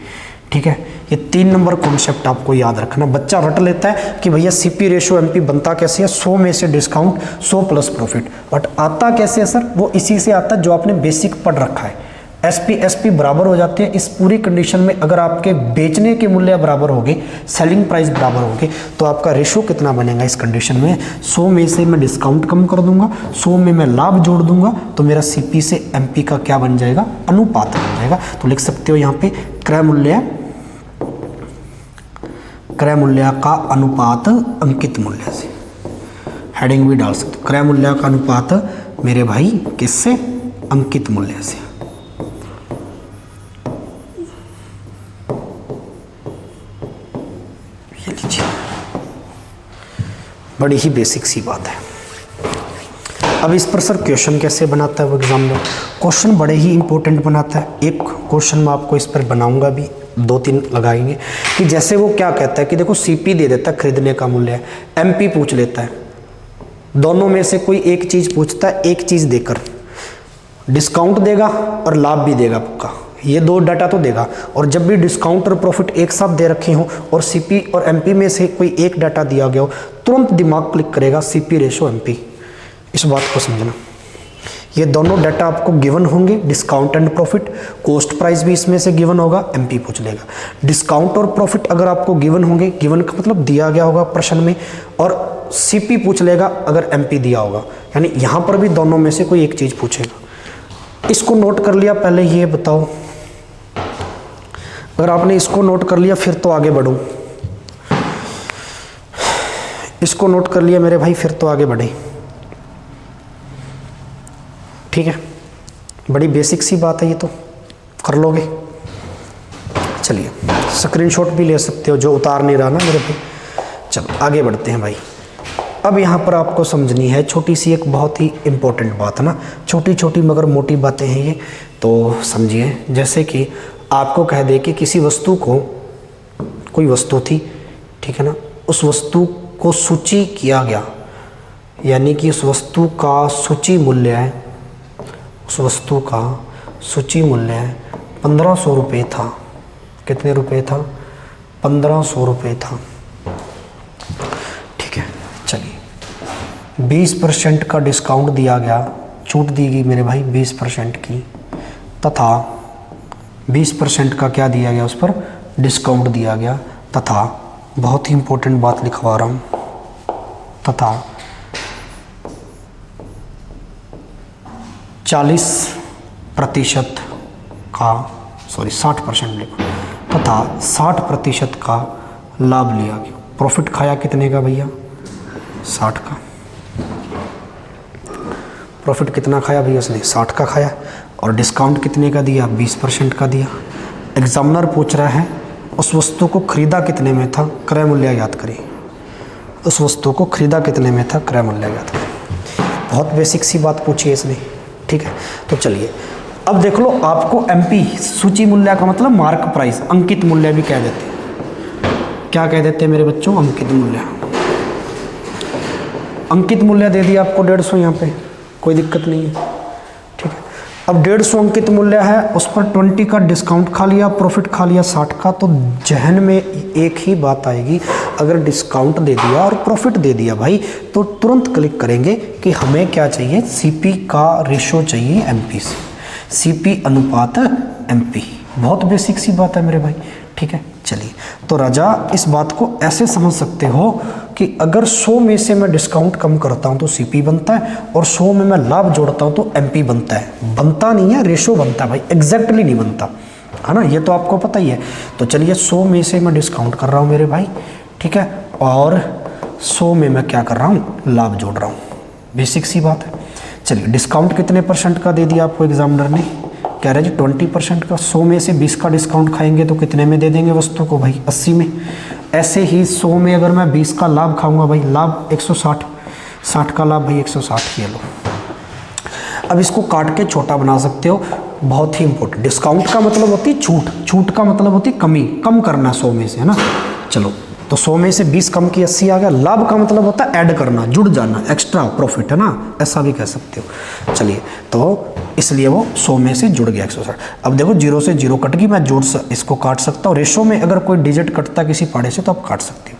ठीक है। ये 3 नंबर कॉन्सेप्ट आपको याद रखना। बच्चा रट लेता है कि भैया सीपी रेशो एमपी बनता कैसे है, 100 में से डिस्काउंट 100 + प्रॉफिट, बट आता कैसे है सर, वो इसी से आता है जो आपने बेसिक पढ़ रखा है। एसपी बराबर हो जाते हैं। इस पूरी कंडीशन में अगर आपके बेचने के मूल्य बराबर होंगे, सेलिंग प्राइस बराबर होंगे, तो आपका रेशो कितना बनेगा इस कंडीशन में, 100 में से मैं डिस्काउंट कम कर दूंगा, 100 में मैं लाभ जोड़ दूंगा, तो मेरा सीपी से एमपी का क्या बन जाएगा, अनुपात बन जाएगा। तो लिख सकते हो यहाँ पे क्रय मूल्य का अनुपात अंकित मूल्य से, हेडिंग भी डाल सकते हो, क्रय मूल्य का अनुपात मेरे भाई किससे, अंकित मूल्य से। बड़ी ही बेसिक सी बात है। अब इस पर सर क्वेश्चन कैसे बनाता है वो एग्जाम में, क्वेश्चन बड़े ही इंपॉर्टेंट बनाता है। एक क्वेश्चन मैं आपको इस पर बनाऊंगा भी, 2-3 लगाएंगे कि जैसे वो क्या कहता है कि देखो सीपी दे देता है खरीदने का मूल्य, एमपी पूछ लेता है, दोनों में से कोई एक चीज़ पूछता है, एक चीज़ देकर डिस्काउंट देगा और लाभ भी देगा पक्का, ये 2 डाटा तो देगा। और जब भी डिस्काउंट और प्रॉफिट एक साथ दे रखे हो और सीपी और एमपी में से कोई एक डाटा दिया गया हो, तुरंत दिमाग क्लिक करेगा सीपी रेशो एमपी। इस बात को समझना, ये दोनों डाटा आपको गिवन होंगे, discount and profit, cost price भी इसमें से गिवन होगा, एमपी पूछ लेगा। डिस्काउंट और प्रॉफिट अगर आपको गिवन होंगे, गिवन का मतलब दिया गया होगा प्रश्न में, और सीपी पूछ लेगा अगर एमपी दिया होगा, यानी यहाँ पर भी दोनों में से कोई एक चीज़ पूछेगा। इसको नोट कर लिया, पहले ये बताओ, अगर आपने इसको नोट कर लिया फिर तो आगे बढ़ूँ, इसको नोट कर लिया मेरे भाई फिर तो आगे बढ़े, ठीक है, बड़ी बेसिक सी बात है ये तो, कर लोगे। चलिए स्क्रीनशॉट भी ले सकते हो, जो उतार नहीं रहा ना मेरे भाई। चलो आगे बढ़ते हैं भाई। अब यहाँ पर आपको समझनी है छोटी सी एक बहुत ही इम्पोर्टेंट बात है ना, छोटी छोटी मगर मोटी बातें हैं ये, तो समझिए। जैसे कि आपको कह दे कि किसी वस्तु को, कोई वस्तु थी, ठीक है ना, उस वस्तु को सूची किया गया, यानी कि उस वस्तु का सूची मूल्य है, उस वस्तु का सूची मूल्य 1500 रुपये था। कितने रुपये था? 1500 रुपये था। ठीक है, चलिए 20% का डिस्काउंट दिया गया, छूट दी गई मेरे भाई 20% की, तथा 20% का क्या दिया गया, उस पर डिस्काउंट दिया गया, तथा बहुत ही इंपॉर्टेंट बात लिखवा रहा हूँ, तथा 40% का 60% लिखो, तथा 60% का लाभ लिया गया। प्रॉफिट खाया कितने का भैया? 60 का। प्रॉफिट कितना खाया भैया उसने? 60 का खाया। और डिस्काउंट कितने का दिया? 20% का दिया। एग्जामिनर पूछ रहा है उस वस्तु को खरीदा कितने में था, क्रय मूल्य याद करें। उस वस्तु को खरीदा कितने में था, क्रय मूल्य याद करें। बहुत बेसिक सी बात पूछी है इसने। ठीक है, तो चलिए अब देख लो, आपको एमपी सूची मूल्य का मतलब मार्क प्राइस, अंकित मूल्य भी कह देते हैं। क्या कह देते हैं मेरे बच्चों? अंकित मूल्य। अंकित मूल्य दे दिया आपको 150 यहाँ पे, कोई दिक्कत नहीं है। ठीक है, अब 150 अंकित मूल्य है, उस पर 20 का डिस्काउंट खा लिया, प्रॉफिट खा लिया 60 का। तो जहन में एक ही बात आएगी, अगर डिस्काउंट दे दिया और प्रॉफिट दे दिया भाई, तो तुरंत क्लिक करेंगे कि हमें क्या चाहिए, सीपी का रेशो चाहिए एमपी से, सीपी अनुपात एमपी। बहुत बेसिक सी बात है मेरे भाई। ठीक है, चलिए तो राजा इस बात को ऐसे समझ सकते हो कि अगर 100 में से मैं डिस्काउंट कम करता हूं तो सीपी बनता है, और 100 में मैं लाभ जोड़ता हूं तो एमपी बनता है। बनता नहीं है, रेशो बनता है भाई, एग्जैक्टली नहीं बनता है ना, ये तो आपको पता ही है। तो चलिए 100 में से मैं डिस्काउंट कर रहा हूं मेरे भाई, ठीक है, और 100 में मैं क्या कर रहा हूं, लाभ जोड़ रहा हूं। बेसिक सी बात है। चलिए डिस्काउंट कितने % का दे दिया आपको एग्जामिनर ने? कह रहे जी 20% का। 100 में से 20 का डिस्काउंट खाएंगे तो कितने में दे देंगे वस्तु को भाई? 80 में। ऐसे ही 100 में अगर मैं 20 का लाभ खाऊंगा भाई, लाभ 160, 60 का लाभ भाई 160, ये लो। अब इसको काट के छोटा बना सकते हो, बहुत ही इंपॉर्टेंट। डिस्काउंट का मतलब होती है छूट, छूट का मतलब होती है कमी, कम करना 100 में से, है ना। चलो तो 100 में से 20 कम की 80 आ गया। लाभ का मतलब होता है ऐड करना, जुड़ जाना, एक्स्ट्रा प्रॉफिट, है ना, ऐसा भी कह सकते हो। चलिए तो इसलिए वो 100 में से जुड़ गया 160। अब देखो 0 से 0 कट गई, मैं इसको काट सकता हूँ। रेशो में अगर कोई डिजिट कटता किसी पाड़े से तो आप काट सकते हो।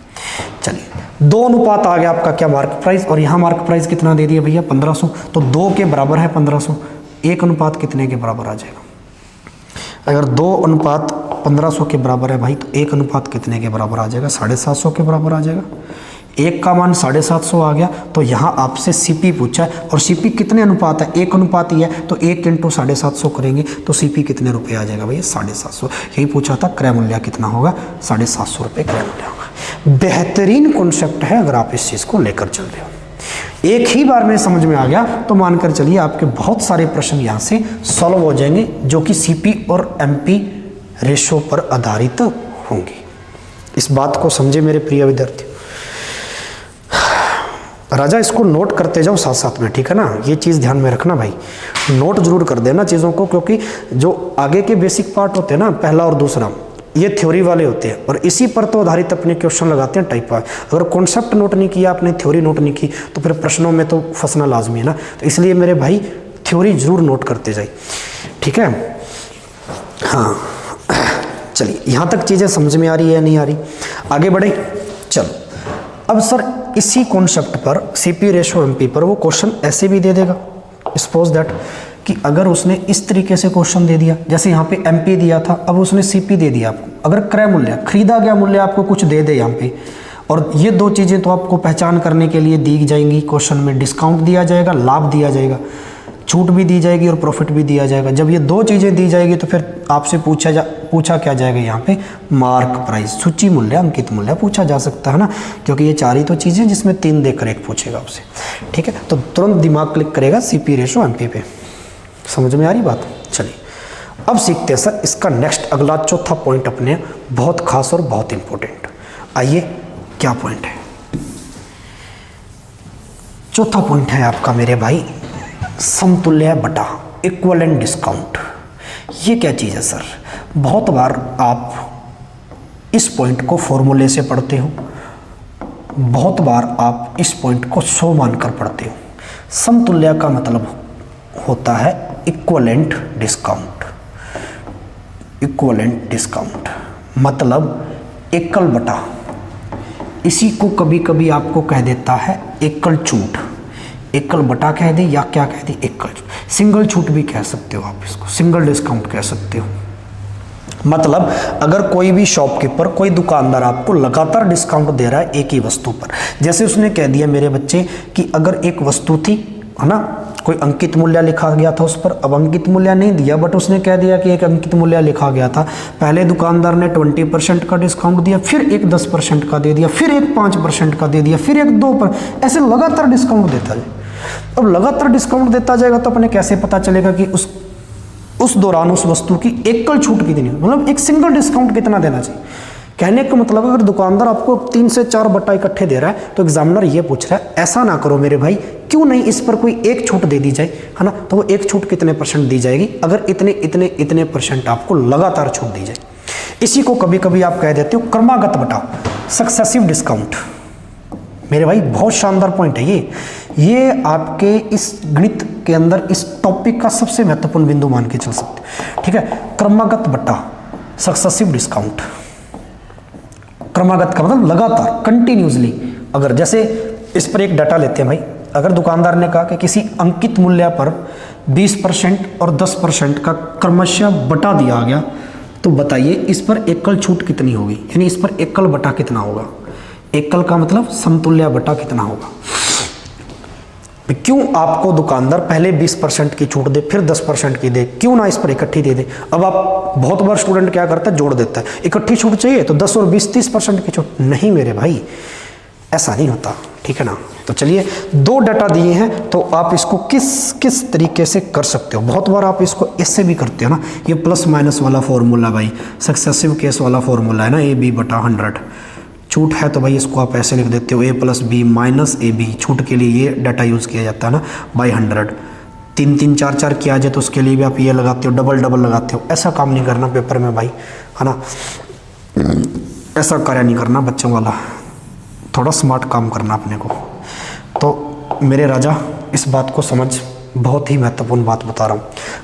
चलिए 2 अनुपात आ गया आपका क्या, मार्क प्राइस, और यहाँ मार्क प्राइस कितना दे दिया भैया? 1500। तो 2 के बराबर है 1500। 1 अनुपात कितने के बराबर आ जाएगा? अगर 2 अनुपात 1500 के बराबर है भाई, तो 1 अनुपात कितने के बराबर आ जाएगा? 750 के बराबर आ जाएगा। 1 का मान 750 आ गया। तो यहाँ आपसे सीपी पूछा है, और सीपी कितने अनुपात है? 1 अनुपात ही है, तो 1 × 750 करेंगे तो सीपी कितने रुपए आ जाएगा भैया? 750। यही पूछा था, क्रय मूल्य कितना होगा? 750 रुपये क्रय मूल्य होगा। बेहतरीन कॉन्सेप्ट है अगर आप इस चीज़ को लेकर चल रहे हो। एक ही बार में समझ में आ गया तो मानकर चलिए आपके बहुत सारे प्रश्न यहाँ से सॉल्व हो जाएंगे, जो कि सीपी और एमपी रेशो पर आधारित होंगे। इस बात को समझे मेरे प्रिय विद्यार्थी। राजा इसको नोट करते जाओ साथ साथ में, ठीक है ना। ये चीज़ ध्यान में रखना भाई, नोट जरूर कर देना चीज़ों को, क्योंकि जो आगे के बेसिक पार्ट होते हैं ना, पहला और दूसरा, ये थ्योरी वाले होते हैं, और इसी पर तो आधारित अपने क्वेश्चन लगाते हैं टाइप वाइज। अगर कॉन्सेप्ट नोट नहीं किया आपने, थ्योरी नोट नहीं की, तो फिर प्रश्नों में तो फंसना लाजमी है ना। तो इसलिए मेरे भाई थ्योरी जरूर नोट करते जाइए, ठीक है। हाँ चलिए, यहाँ तक चीज़ें समझ में आ रही है या नहीं आ रही? आगे बढ़े, चलो। अब सर इसी कॉन्सेप्ट पर, सीपी रेशो एमपी पर, वो क्वेश्चन ऐसे भी दे देगा। सपोज दैट कि अगर उसने इस तरीके से क्वेश्चन दे दिया, जैसे यहाँ पे एमपी दिया था, अब उसने सीपी दे दिया आपको। अगर क्रय मूल्य, खरीदा गया मूल्य आपको कुछ दे दे यहाँ पे, और ये 2 चीज़ें तो आपको पहचान करने के लिए दी जाएंगी क्वेश्चन में। डिस्काउंट दिया जाएगा, लाभ दिया जाएगा, छूट भी दी जाएगी और प्रॉफिट भी दिया जाएगा। जब ये 2 चीज़ें दी जाएगी तो फिर आपसे पूछा क्या जाएगा यहाँ पे? मार्क प्राइस, सूची मूल्य, अंकित मूल्य पूछा जा सकता है ना, क्योंकि ये 4 ही तो चीज़ें जिसमें 3 देकर एक पूछेगा आपसे, ठीक है। तो तुरंत दिमाग क्लिक करेगा सीपी रेशो एमपी पे। समझ में आ रही बात? चलिए अब सीखते हैं सर इसका नेक्स्ट, अगला चौथा पॉइंट अपने, बहुत खास और बहुत इंपॉर्टेंट। आइए क्या पॉइंट है? चौथा पॉइंट है आपका मेरे भाई, समतुल्य बटा इक्विवेलेंट डिस्काउंट। ये क्या चीज़ है सर? बहुत बार आप इस पॉइंट को फॉर्मूले से पढ़ते हो, बहुत बार आप इस पॉइंट को 100 मानकर पढ़ते हो। समतुल्य का मतलब होता है इक्विवेलेंट डिस्काउंट। इक्विवेलेंट डिस्काउंट मतलब एकल बटा, इसी को कभी कभी आपको कह देता है एकल छूट। एकल बटा कह दे या क्या कह दे, एकल छूट। सिंगल छूट भी कह सकते हो आप इसको, सिंगल डिस्काउंट कह सकते हो। मतलब अगर कोई भी शॉपकीपर, कोई दुकानदार आपको लगातार डिस्काउंट दे रहा है एक ही वस्तु पर, जैसे उसने कह दिया मेरे बच्चे कि अगर एक वस्तु थी, है ना, कोई अंकित मूल्य लिखा गया था उस पर, अब अंकित मूल्य नहीं दिया बट उसने कह दिया कि एक अंकित मूल्य लिखा गया था। पहले दुकानदार ने 20% का डिस्काउंट दिया, फिर एक 10% का दे दिया, फिर एक 5% का दे दिया, फिर एक 2%, ऐसे लगातार डिस्काउंट देता जाए। अब लगातार डिस्काउंट देता जाएगा तो अपने कैसे पता चलेगा कि उस दौरान उस वस्तु की एकल छूट कितनी, मतलब एक सिंगल डिस्काउंट कितना देना चाहिए। कहने का मतलब अगर दुकानदार आपको 3 से 4 बट्टा इकट्ठे दे रहा है तो एग्जामिनर ये पूछ रहा है ऐसा ना करो मेरे भाई, क्यों नहीं इस पर कोई एक छूट दे दी जाए, है ना। तो वो एक छूट कितने % दी जाएगी, अगर इतने इतने इतने % आपको लगातार छूट दी जाए। इसी को कभी कभी आप कह देते हो क्रमागत बटा, सक्सेसिव डिस्काउंट। मेरे भाई बहुत शानदार पॉइंट है ये आपके इस गणित के अंदर इस टॉपिक का सबसे महत्वपूर्ण बिंदु मान के चल सकते, ठीक है। क्रमागत बटा सक्सेसिव डिस्काउंट। क्रमागत का मतलब लगातार, कंटिन्यूसली। अगर जैसे इस पर एक डाटा लेते हैं भाई, अगर दुकानदार ने कहा कि किसी अंकित मूल्य पर 20% और 10% का क्रमशः बटा दिया गया, तो बताइए इस पर एकल छूट कितनी होगी, यानी इस पर एकल बटा कितना होगा। एकल का मतलब समतुल्य बटा कितना होगा। क्यों आपको दुकानदार पहले 20% की छूट दे, फिर 10% की दे, क्यों ना इस पर इकट्ठी दे दे। अब आप बहुत बार स्टूडेंट क्या करता है, जोड़ देता है, इकट्ठी छूट चाहिए तो 10 और 20 30% की छूट। नहीं मेरे भाई, ऐसा नहीं होता, ठीक है ना। तो चलिए 2 डाटा दिए हैं तो आप इसको किस तरीके से कर सकते हो। बहुत बार आप इसको इससे भी करते हो ना, ये प्लस माइनस वाला फॉर्मूला भाई, सक्सेसिव केस वाला फॉर्मूला है ना, AB/100। छूट है तो भाई इसको आप ऐसे लिख देते हो A+B - AB। छूट के लिए ये डाटा यूज़ किया जाता है ना, बाई 100। 3 3 4 4 किया जाए तो उसके लिए भी आप ये लगाते हो, डबल डबल लगाते हो। ऐसा काम नहीं करना पेपर में भाई, है ना, ऐसा कार्य नहीं करना बच्चों वाला, थोड़ा स्मार्ट काम करना अपने को। तो मेरे राजा इस बात को समझ, बहुत ही महत्वपूर्ण बात बता रहा हूँ।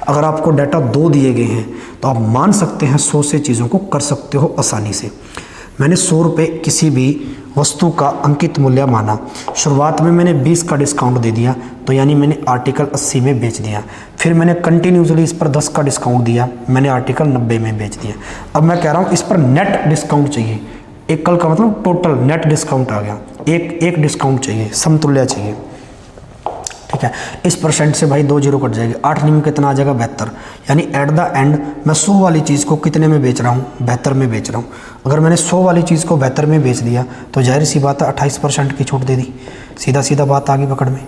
अगर आपको डाटा 2 दिए गए हैं तो आप मान सकते हैं 100 से चीज़ों को कर सकते हो आसानी से। मैंने 100 रुपये किसी भी वस्तु का अंकित मूल्य माना, शुरुआत में मैंने 20 का डिस्काउंट दे दिया, तो यानी मैंने आर्टिकल 80 में बेच दिया। फिर मैंने कंटिन्यूसली इस पर 10 का डिस्काउंट दिया, मैंने आर्टिकल 90 में बेच दिया। अब मैं कह रहा हूँ इस पर नेट डिस्काउंट चाहिए, एकल का मतलब टोटल नेट डिस्काउंट आ गया, एक डिस्काउंट चाहिए, समतुल्य चाहिए, ठीक है। इस % से भाई 2 0 कट जाएगी, 8 में कितना आ जाएगा, 72। यानी एट द एंड मैं 100 वाली चीज़ को कितने में बेच रहा हूँ, 72 में बेच रहा हूँ। अगर मैंने 100 वाली चीज़ को 72 में बेच दिया तो जाहिर सी बात है 28% की छूट दे दी, सीधा बात आ गई पकड़ में।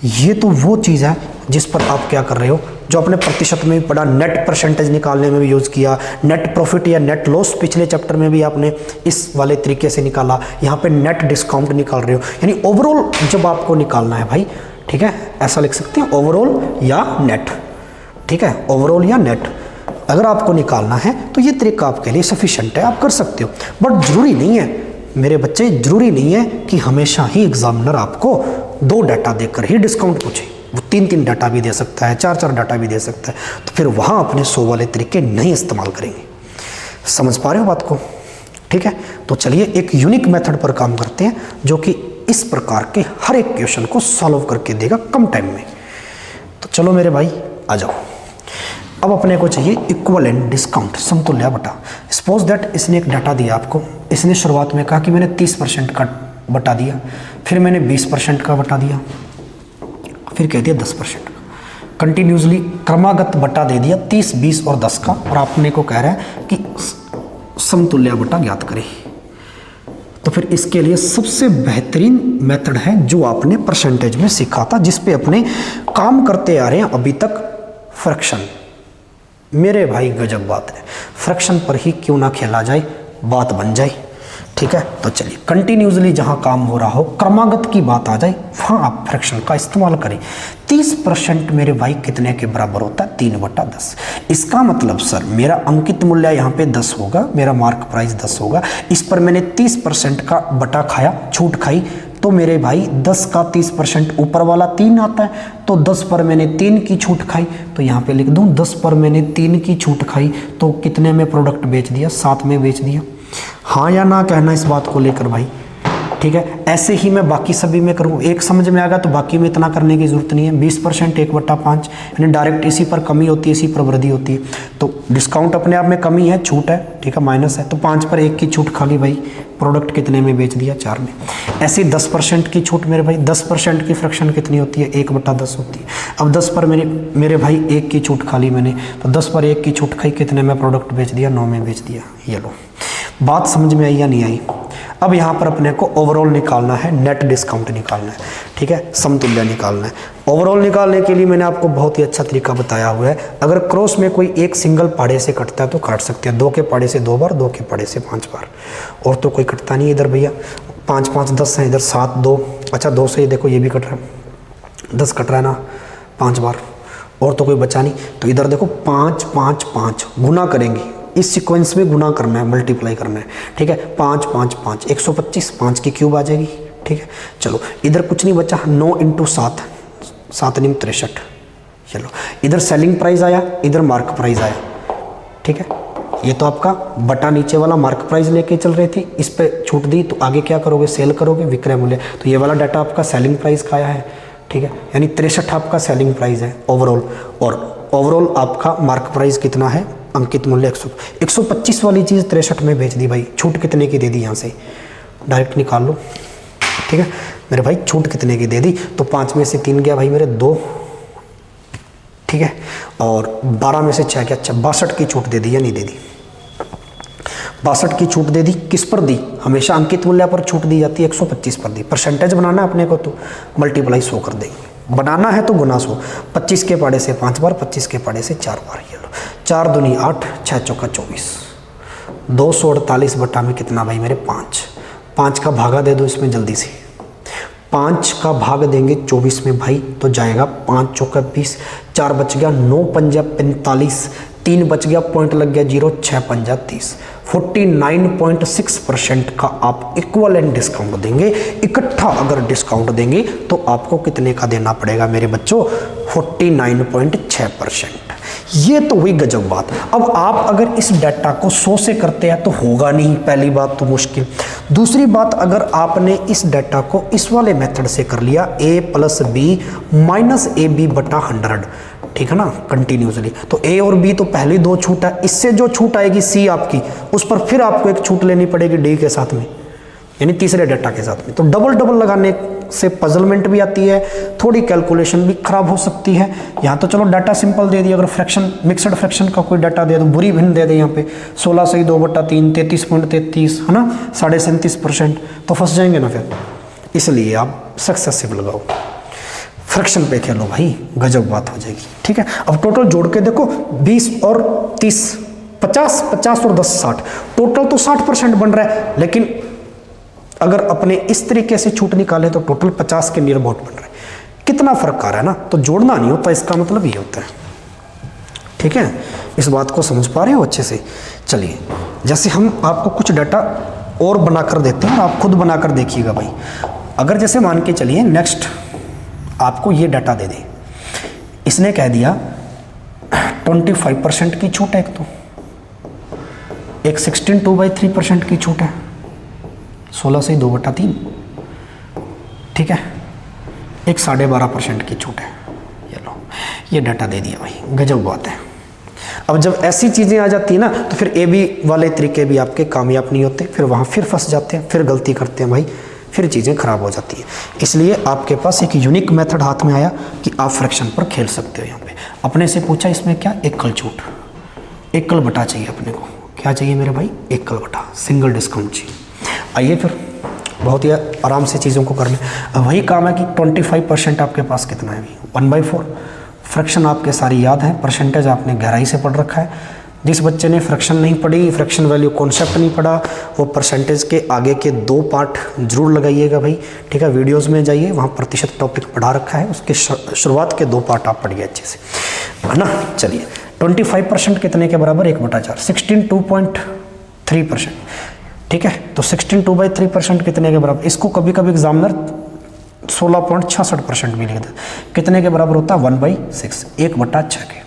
ये तो वो चीज़ है जिस पर आप क्या कर रहे हो, जो अपने प्रतिशत में भी पढ़ा, नेट % निकालने में भी यूज़ किया, नेट प्रॉफिट या नेट लॉस पिछले चैप्टर में भी आपने इस वाले तरीके से निकाला। यहाँ पे नेट डिस्काउंट निकाल रहे हो, यानी ओवरऑल जब आपको निकालना है भाई, ठीक है, ऐसा लिख सकते हैं ओवरऑल या नेट, ठीक है, ओवरऑल या नेट अगर आपको निकालना है तो ये तरीका आपके लिए सफिशिएंट है, आप कर सकते हो। बट जरूरी नहीं है मेरे बच्चे, जरूरी नहीं है कि हमेशा ही एग्जामिनर आपको 2 डाटा देकर ही डिस्काउंट पूछे, वो 3 डाटा भी दे सकता है, 4 डाटा भी दे सकता है। तो फिर वहाँ अपने 100 वाले तरीके नहीं इस्तेमाल करेंगे। समझ पा रहे हो बात को, ठीक है। तो चलिए एक यूनिक मेथड पर काम करते हैं जो कि इस प्रकार के हर एक क्वेश्चन को सॉल्व करके देगा कम टाइम में। तो चलो मेरे भाई आ जाओ। अब अपने को चाहिए इक्विवेलेंट डिस्काउंट, समतुल्य बटा। सपोज दैट इसने एक डाटा दिया आपको, इसने शुरुआत में कहा कि मैंने 30% का बटा दिया, फिर मैंने 20% का बटा दिया, फिर कह दिया 10% का। कंटिन्यूसली क्रमागत बटा दे दिया 30, 20 और 10 का, और आपने को कह रहा है कि समतुल्य बटा ज्ञात करें। तो फिर इसके लिए सबसे बेहतरीन मेथड है जो आपने परसेंटेज में सीखा था, जिस पे अपने काम करते आ रहे हैं अभी तक, फ्रैक्शन। मेरे भाई गजब बात है, फ्रैक्शन पर ही क्यों ना खेला जाए, बात बन जाए, ठीक है। तो चलिए कंटिन्यूसली जहां काम हो रहा हो, क्रमागत की बात आ जाए, वहां आप फ्रैक्शन का इस्तेमाल करें। 30% मेरे भाई कितने के बराबर होता है, 3/10। इसका मतलब सर मेरा अंकित मूल्य यहाँ पे 10 होगा, मेरा मार्क प्राइस 10 होगा, इस पर मैंने 30% का बटा खाया, छूट खाई, तो मेरे भाई 10 का 30% ऊपर वाला 3 आता है, तो 10 पर मैंने 3 की छूट खाई, तो यहाँ पे लिख दूँ 10 पर मैंने 3 की छूट खाई, तो कितने में प्रोडक्ट बेच दिया, 7 में बेच दिया। हाँ या ना कहना इस बात को लेकर भाई, ठीक है। ऐसे ही मैं बाकी सभी में करूँ, एक समझ में आ गया तो बाकी में इतना करने की जरूरत नहीं है। 20% 1/5 यानी डायरेक्ट इसी पर कमी होती है, इसी पर वृद्धि होती है। तो डिस्काउंट अपने आप में कमी है, छूट है, ठीक है, माइनस है, तो 5 पर 1 की छूट खाली भाई, प्रोडक्ट कितने में बेच दिया, 4 में। ऐसी 10% की छूट मेरे भाई, 10% की फ्रैक्शन कितनी होती है, 1/10 होती है। अब 10 पर मेरे भाई 1 की छूट खाली मैंने, तो 10 पर 1 की छूट खाई, कितने में प्रोडक्ट बेच दिया, 9 में बेच दिया। ये लो, बात समझ में आई या नहीं आई। अब यहाँ पर अपने को ओवरऑल निकालना है, नेट डिस्काउंट निकालना है, ठीक है, समतुल्य निकालना है। ओवरऑल निकालने के लिए मैंने आपको बहुत ही अच्छा तरीका बताया हुआ है। अगर क्रॉस में कोई एक सिंगल पाड़े से कटता है तो काट सकते हैं, 2 के पाड़े से 2 बार, 2 के पाड़े से 5 बार, और तो कोई कटता नहीं इधर भैया। 5 5 10 है, इधर 7 2, अच्छा 2 से ही देखो ये भी कट रहा है, 10 कट रहा है ना 5 बार, और तो कोई बचा नहीं। तो इधर देखो 5 5 5 गुना करेंगे, इस सीक्वेंस में गुना करना है, मल्टीप्लाई करना है, ठीक है। 5 5 5 125, 5 की क्यूब आ जाएगी, ठीक है। चलो इधर कुछ नहीं बचा, 9 × 7, 7 9 63। चलो इधर सेलिंग प्राइस आया, इधर मार्क प्राइस आया, ठीक है। ये तो आपका बटा नीचे वाला मार्क प्राइस लेके चल रहे थे, इस पे छूट दी तो आगे क्या करोगे, सेल करोगे, विक्रय मूल्य। तो ये वाला डाटा आपका सेलिंग प्राइस का आया है, ठीक है, यानी 63 आपका सेलिंग प्राइस है ओवरऑल, और ओवरऑल आपका मार्क प्राइस कितना है, अंकित मूल्य 125 वाली चीज़ 63 में बेच दी भाई, छूट कितने की दे दी, यहाँ से डायरेक्ट निकाल लो, ठीक है मेरे भाई। छूट कितने की दे दी, तो 5 में से 3 गया भाई मेरे 2, ठीक है, और 12 में से 6 गया, अच्छा 62 की छूट दे दी या नहीं दे दी, 62 की छूट दे दी। किस पर दी, हमेशा अंकित मूल्य पर छूट दी जाती है, 125 पर दी। परसेंटेज बनाना है अपने को तो मल्टीप्लाई 100 कर देंगे, बनाना है तो गुना 100। 25 के पाड़े से 5 बार, 25 के पाड़े से 4 बार, ये लो 4 दूनी 8, 6 चौका 24, 248 बटा में कितना भाई मेरे 5। 5 का भागा दे दो इसमें जल्दी से, 5 का भाग देंगे 24 में भाई तो जाएगा 5 चौका 20, 4 बच गया, 9 पंजा 45, 3 बच गया, पॉइंट लग गया 0, 6 पंजा 30। 49.6% का आप इक्वलेंट डिस्काउंट देंगे। इकट्ठा अगर डिस्काउंट देंगे तो आपको कितने का देना पड़ेगा मेरे बच्चों, 49.6%। ये तो हुई गजब बात। अब आप अगर इस डाटा को 100 से करते हैं तो होगा नहीं, पहली बात तो मुश्किल। दूसरी बात, अगर आपने इस डाटा को इस वाले मेथड से कर लिया, a + b - ab बटा 100, ठीक है ना, कंटिन्यूसली, तो ए और बी तो पहली 2 छूट है, इससे जो छूट आएगी सी आपकी, उस पर फिर आपको एक छूट लेनी पड़ेगी डी के साथ में, यानी तीसरे डाटा के साथ में। तो डबल लगाने से पजलमेंट भी आती है, थोड़ी कैलकुलेशन भी खराब हो सकती है। यहाँ तो चलो डाटा सिंपल दे दिया, अगर फ्रैक्शन मिक्सड फ्रैक्शन का कोई डाटा दे दो, बुरी भिन्न दे दे यहाँ पे 16 से 2/3, 33.33 है ना, 37.5%, तो फंस जाएंगे ना फिर। इसलिए आप सक्सेसिव लगाओ, फ्रैक्शन पे खेलो भाई, गजब बात हो जाएगी, ठीक है। अब टोटल जोड़ के देखो, 20 और 30 50, 50 और 10 60, टोटल तो 60% बन रहा है, लेकिन अगर अपने इस तरीके से छूट निकाले तो टोटल 50 के नियर अबाउट बन रहा है। कितना फर्क आ रहा है ना, तो जोड़ना नहीं होता, इसका मतलब ये होता है, ठीक है। इस बात को समझ पा रहे हो अच्छे से। चलिए, जैसे हम आपको कुछ डाटा और बनाकर देते हैं, आप खुद बनाकर देखिएगा भाई। अगर जैसे मान के चलिए नेक्स्ट आपको ये डाटा दे दे, इसने कह दिया 25% की छूट है, एक 16/2/3% की छूट है, 16 से 2/3, ठीक है, एक 12.5% की छूट है। ये लो, ये डाटा दे दिया भाई, गजब बात है। अब जब ऐसी चीज़ें आ जाती है ना, तो फिर ए बी वाले तरीके भी आपके कामयाब नहीं होते, फिर वहाँ फिर फंस जाते हैं, फिर गलती करते हैं भाई, फिर चीज़ें खराब हो जाती हैं। इसलिए आपके पास एक यूनिक मेथड हाथ में आया कि आप फ्रैक्शन पर खेल सकते हो। यहाँ पे अपने से पूछा इसमें क्या, एकल छूट, एकल बटा चाहिए अपने को, क्या चाहिए मेरे भाई, एकल बटा, सिंगल डिस्काउंट चाहिए। आइए फिर बहुत ही आराम से चीज़ों को कर लें। वही काम है कि 25% आपके पास कितना है, 1/4। फ्रैक्शन आपके सारी याद है, परसेंटेज आपने गहराई से पढ़ रखा है। जिस बच्चे ने फ्रैक्शन नहीं पढ़ी, फ्रैक्शन वैल्यू कॉन्सेप्ट नहीं पढ़ा, वो परसेंटेज के आगे के 2 पार्ट जरूर लगाइएगा भाई, ठीक है। वीडियोस में जाइए, वहाँ प्रतिशत टॉपिक पढ़ा रखा है, उसके शुरुआत के 2 पार्ट आप पढ़िए अच्छे से, है ना। चलिए, 25% कितने के बराबर, 1/4, 16.2.3%, ठीक है। तो 16.2/3% कितने के बराबर, इसको कभी कभी एग्जामिनर 16.66% भी लिख देता, कितने के बराबर होता है, 1/6, 1/6 के।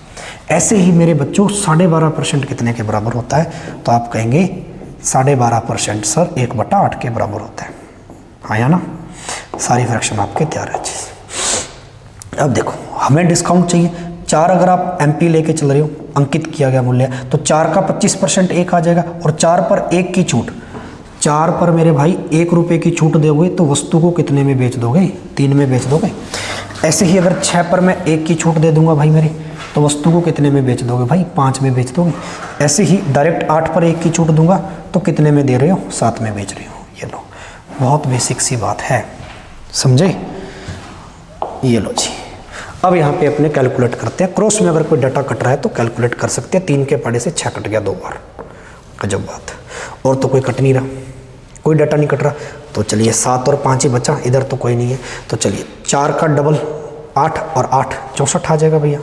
ऐसे ही मेरे बच्चों 12.5% कितने के बराबर होता है, तो आप कहेंगे 12.5% सर 1/8 के बराबर होता है। आया ना, सारी फ्रैक्शन आपके तैयार है चीज़। अब देखो हमें डिस्काउंट चाहिए, 4 अगर आप MP लेके चल रहे हो, अंकित किया गया मूल्य, तो 4 का 25% 1 आ जाएगा, और 4 पर 1 की छूट, 4 पर मेरे भाई 1 रुपये की छूट दोगे तो वस्तु को कितने में बेच दोगे? 3 में बेच दोगे। ऐसे ही अगर 6 पर मैं 1 की छूट दे दूंगा भाई मेरी, तो वस्तु को कितने में बेच दोगे भाई? 5 में बेच दोगे। ऐसे ही डायरेक्ट 8 पर 1 की छूट दूंगा तो कितने में दे रहे हो? 7 में बेच रहे हो। ये लो, बहुत बेसिक सी बात है, समझे? ये लो जी। अब यहाँ पे अपने कैलकुलेट करते हैं। क्रॉस में अगर कोई डाटा कट रहा है तो कैलकुलेट कर सकते हैं। 3 के पढ़े से 6 कट गया 2 बार, गजब बात। और तो कोई कट नहीं रहा, कोई डाटा नहीं कट रहा, तो चलिए 7 और 5 ही बचा, इधर तो कोई नहीं है, तो चलिए 4 का डबल 8 और 8 64 आ जाएगा भैया।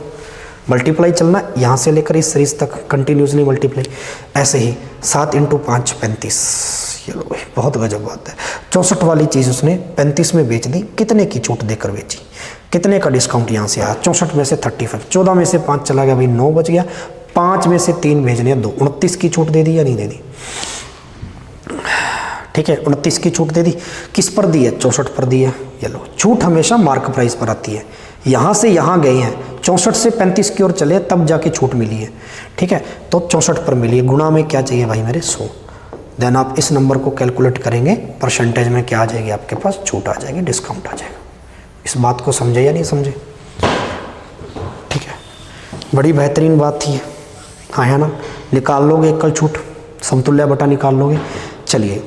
मल्टीप्लाई चलना यहाँ से लेकर इस सीरीज तक कंटिन्यूसली मल्टीप्लाई। ऐसे ही 7 × 5 35। ये लो भाई, बहुत गजब बात है। 64 वाली चीज़ उसने 35 में बेच दी। कितने की छूट देकर बेची? कितने का डिस्काउंट यहाँ से आया? 64 में से 35, 14 में से 5 चला गया भाई, 9 बच गया। 5 में से 3 भेजने 2, 29 की छूट दे दी या नहीं दे दी? ठीक है, 29 की छूट दे दी। किस पर दी है? 64 पर दी है। ये लो, छूट हमेशा मार्क प्राइस पर आती है। यहाँ से यहाँ गए हैं, 64 से 35 की ओर चले तब जाके छूट मिली है। ठीक है, तो 64 पर मिली है। गुणा में क्या चाहिए भाई मेरे? 100। देन आप इस नंबर को कैलकुलेट करेंगे, परसेंटेज में क्या आ जाएगी आपके पास? छूट आ जाएगी, डिस्काउंट आ जाएगा। इस बात को समझे या नहीं समझे? ठीक है, बड़ी बेहतरीन बात थी। हाँ है ना, निकाल लोगे एकल छूट, समतुल्य बटा निकाल लोगे। चलिए,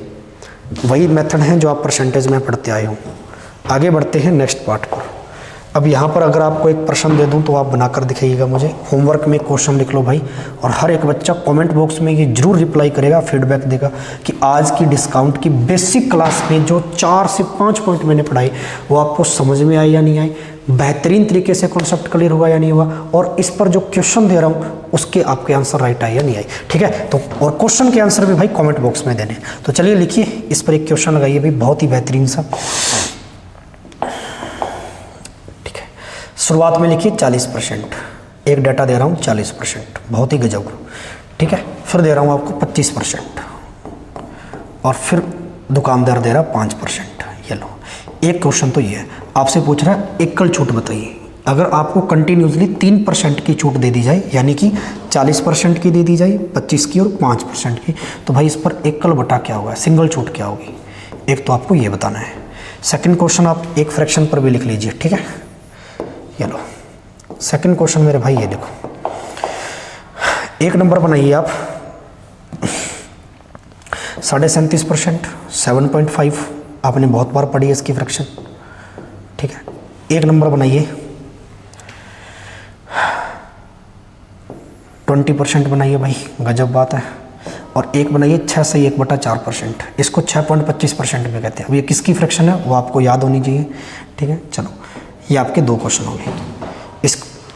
वही मेथड है जो आप परसेंटेज में पढ़ते आए हो। आगे बढ़ते हैं नेक्स्ट पार्ट पर। अब यहाँ पर अगर आपको एक प्रश्न दे दूँ तो आप बनाकर दिखाइएगा मुझे। होमवर्क में क्वेश्चन लिख लो भाई, और हर एक बच्चा कमेंट बॉक्स में ये जरूर रिप्लाई करेगा, फीडबैक देगा कि आज की डिस्काउंट की बेसिक क्लास में जो 4 से 5 पॉइंट मैंने पढ़ाई वो आपको समझ में आई या नहीं आई, बेहतरीन तरीके से कॉन्सेप्ट क्लियर हुआ या नहीं हुआ, और इस पर जो क्वेश्चन दे रहा हूँ उसके आपके आंसर राइट आए या नहीं आए। ठीक है, तो और क्वेश्चन के आंसर भी भाई कमेंट बॉक्स में देने। तो चलिए लिखिए, इस पर एक क्वेश्चन लगाइए भाई, बहुत ही बेहतरीन सा। शुरुआत में लिखिए 40%, एक डाटा दे रहा हूँ 40%, बहुत ही गजब। ठीक है, फिर दे रहा हूँ आपको 25%, और फिर दुकानदार दे रहा 5%। ये लो, एक क्वेश्चन तो ये है, आपसे पूछ रहा है एकल छूट बताइए। अगर आपको कंटिन्यूसली 3% की छूट दे दी जाए, यानी कि 40% की दे दी जाए, 25 की और 5% की, तो भाई इस पर एकल बटा क्या होगा, सिंगल छूट क्या होगी? एक तो आपको ये बताना है। सेकंड क्वेश्चन आप एक फ्रैक्शन पर भी लिख लीजिए। ठीक है, ये लो सेकंड क्वेश्चन मेरे भाई, ये देखो, एक नंबर बनाइए आप 37.5%, 7.5, आपने बहुत बार पढ़ी है इसकी फ्रैक्शन। ठीक है, एक नंबर बनाइए 20% बनाइए भाई, गजब बात है। और एक बनाइए 6 से 1/4%, इसको 6.25% में कहते हैं। अब ये किसकी फ्रैक्शन है वो आपको याद होनी चाहिए। ठीक है, चलो ये आपके 2 क्वेश्चन हो गए।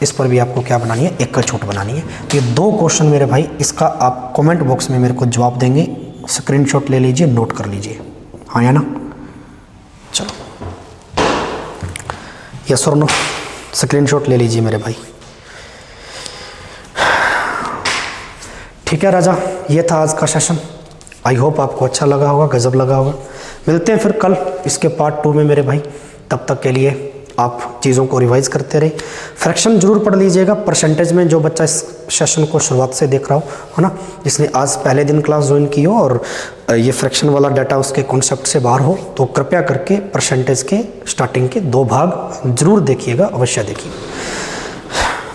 इस पर भी आपको क्या बनानी है? एकल छूट बनानी है। तो ये 2 क्वेश्चन मेरे भाई, इसका आप कमेंट बॉक्स में मेरे को जवाब देंगे, स्क्रीनशॉट ले लीजिए, नोट कर लीजिए। हाँ या ना? चलो, यस और नो, स्क्रीनशॉट ले लीजिए मेरे भाई। ठीक है राजा, ये था आज का सेशन। आई होप आपको अच्छा लगा होगा, गजब लगा होगा। मिलते हैं फिर कल इसके पार्ट 2 में मेरे भाई। तब तक के लिए आप चीज़ों को रिवाइज करते रहे। फ्रैक्शन जरूर पढ़ लीजिएगा। परसेंटेज में जो बच्चा इस सेशन को शुरुआत से देख रहा हो, है ना, जिसने आज पहले दिन क्लास ज्वाइन की हो और ये फ्रैक्शन वाला डाटा उसके कॉन्सेप्ट से बाहर हो, तो कृपया करके परसेंटेज के स्टार्टिंग के 2 भाग जरूर देखिएगा, अवश्य देखिएगा।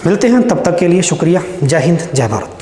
मिलते हैं, तब तक के लिए शुक्रिया। जय हिंद, जय भारत।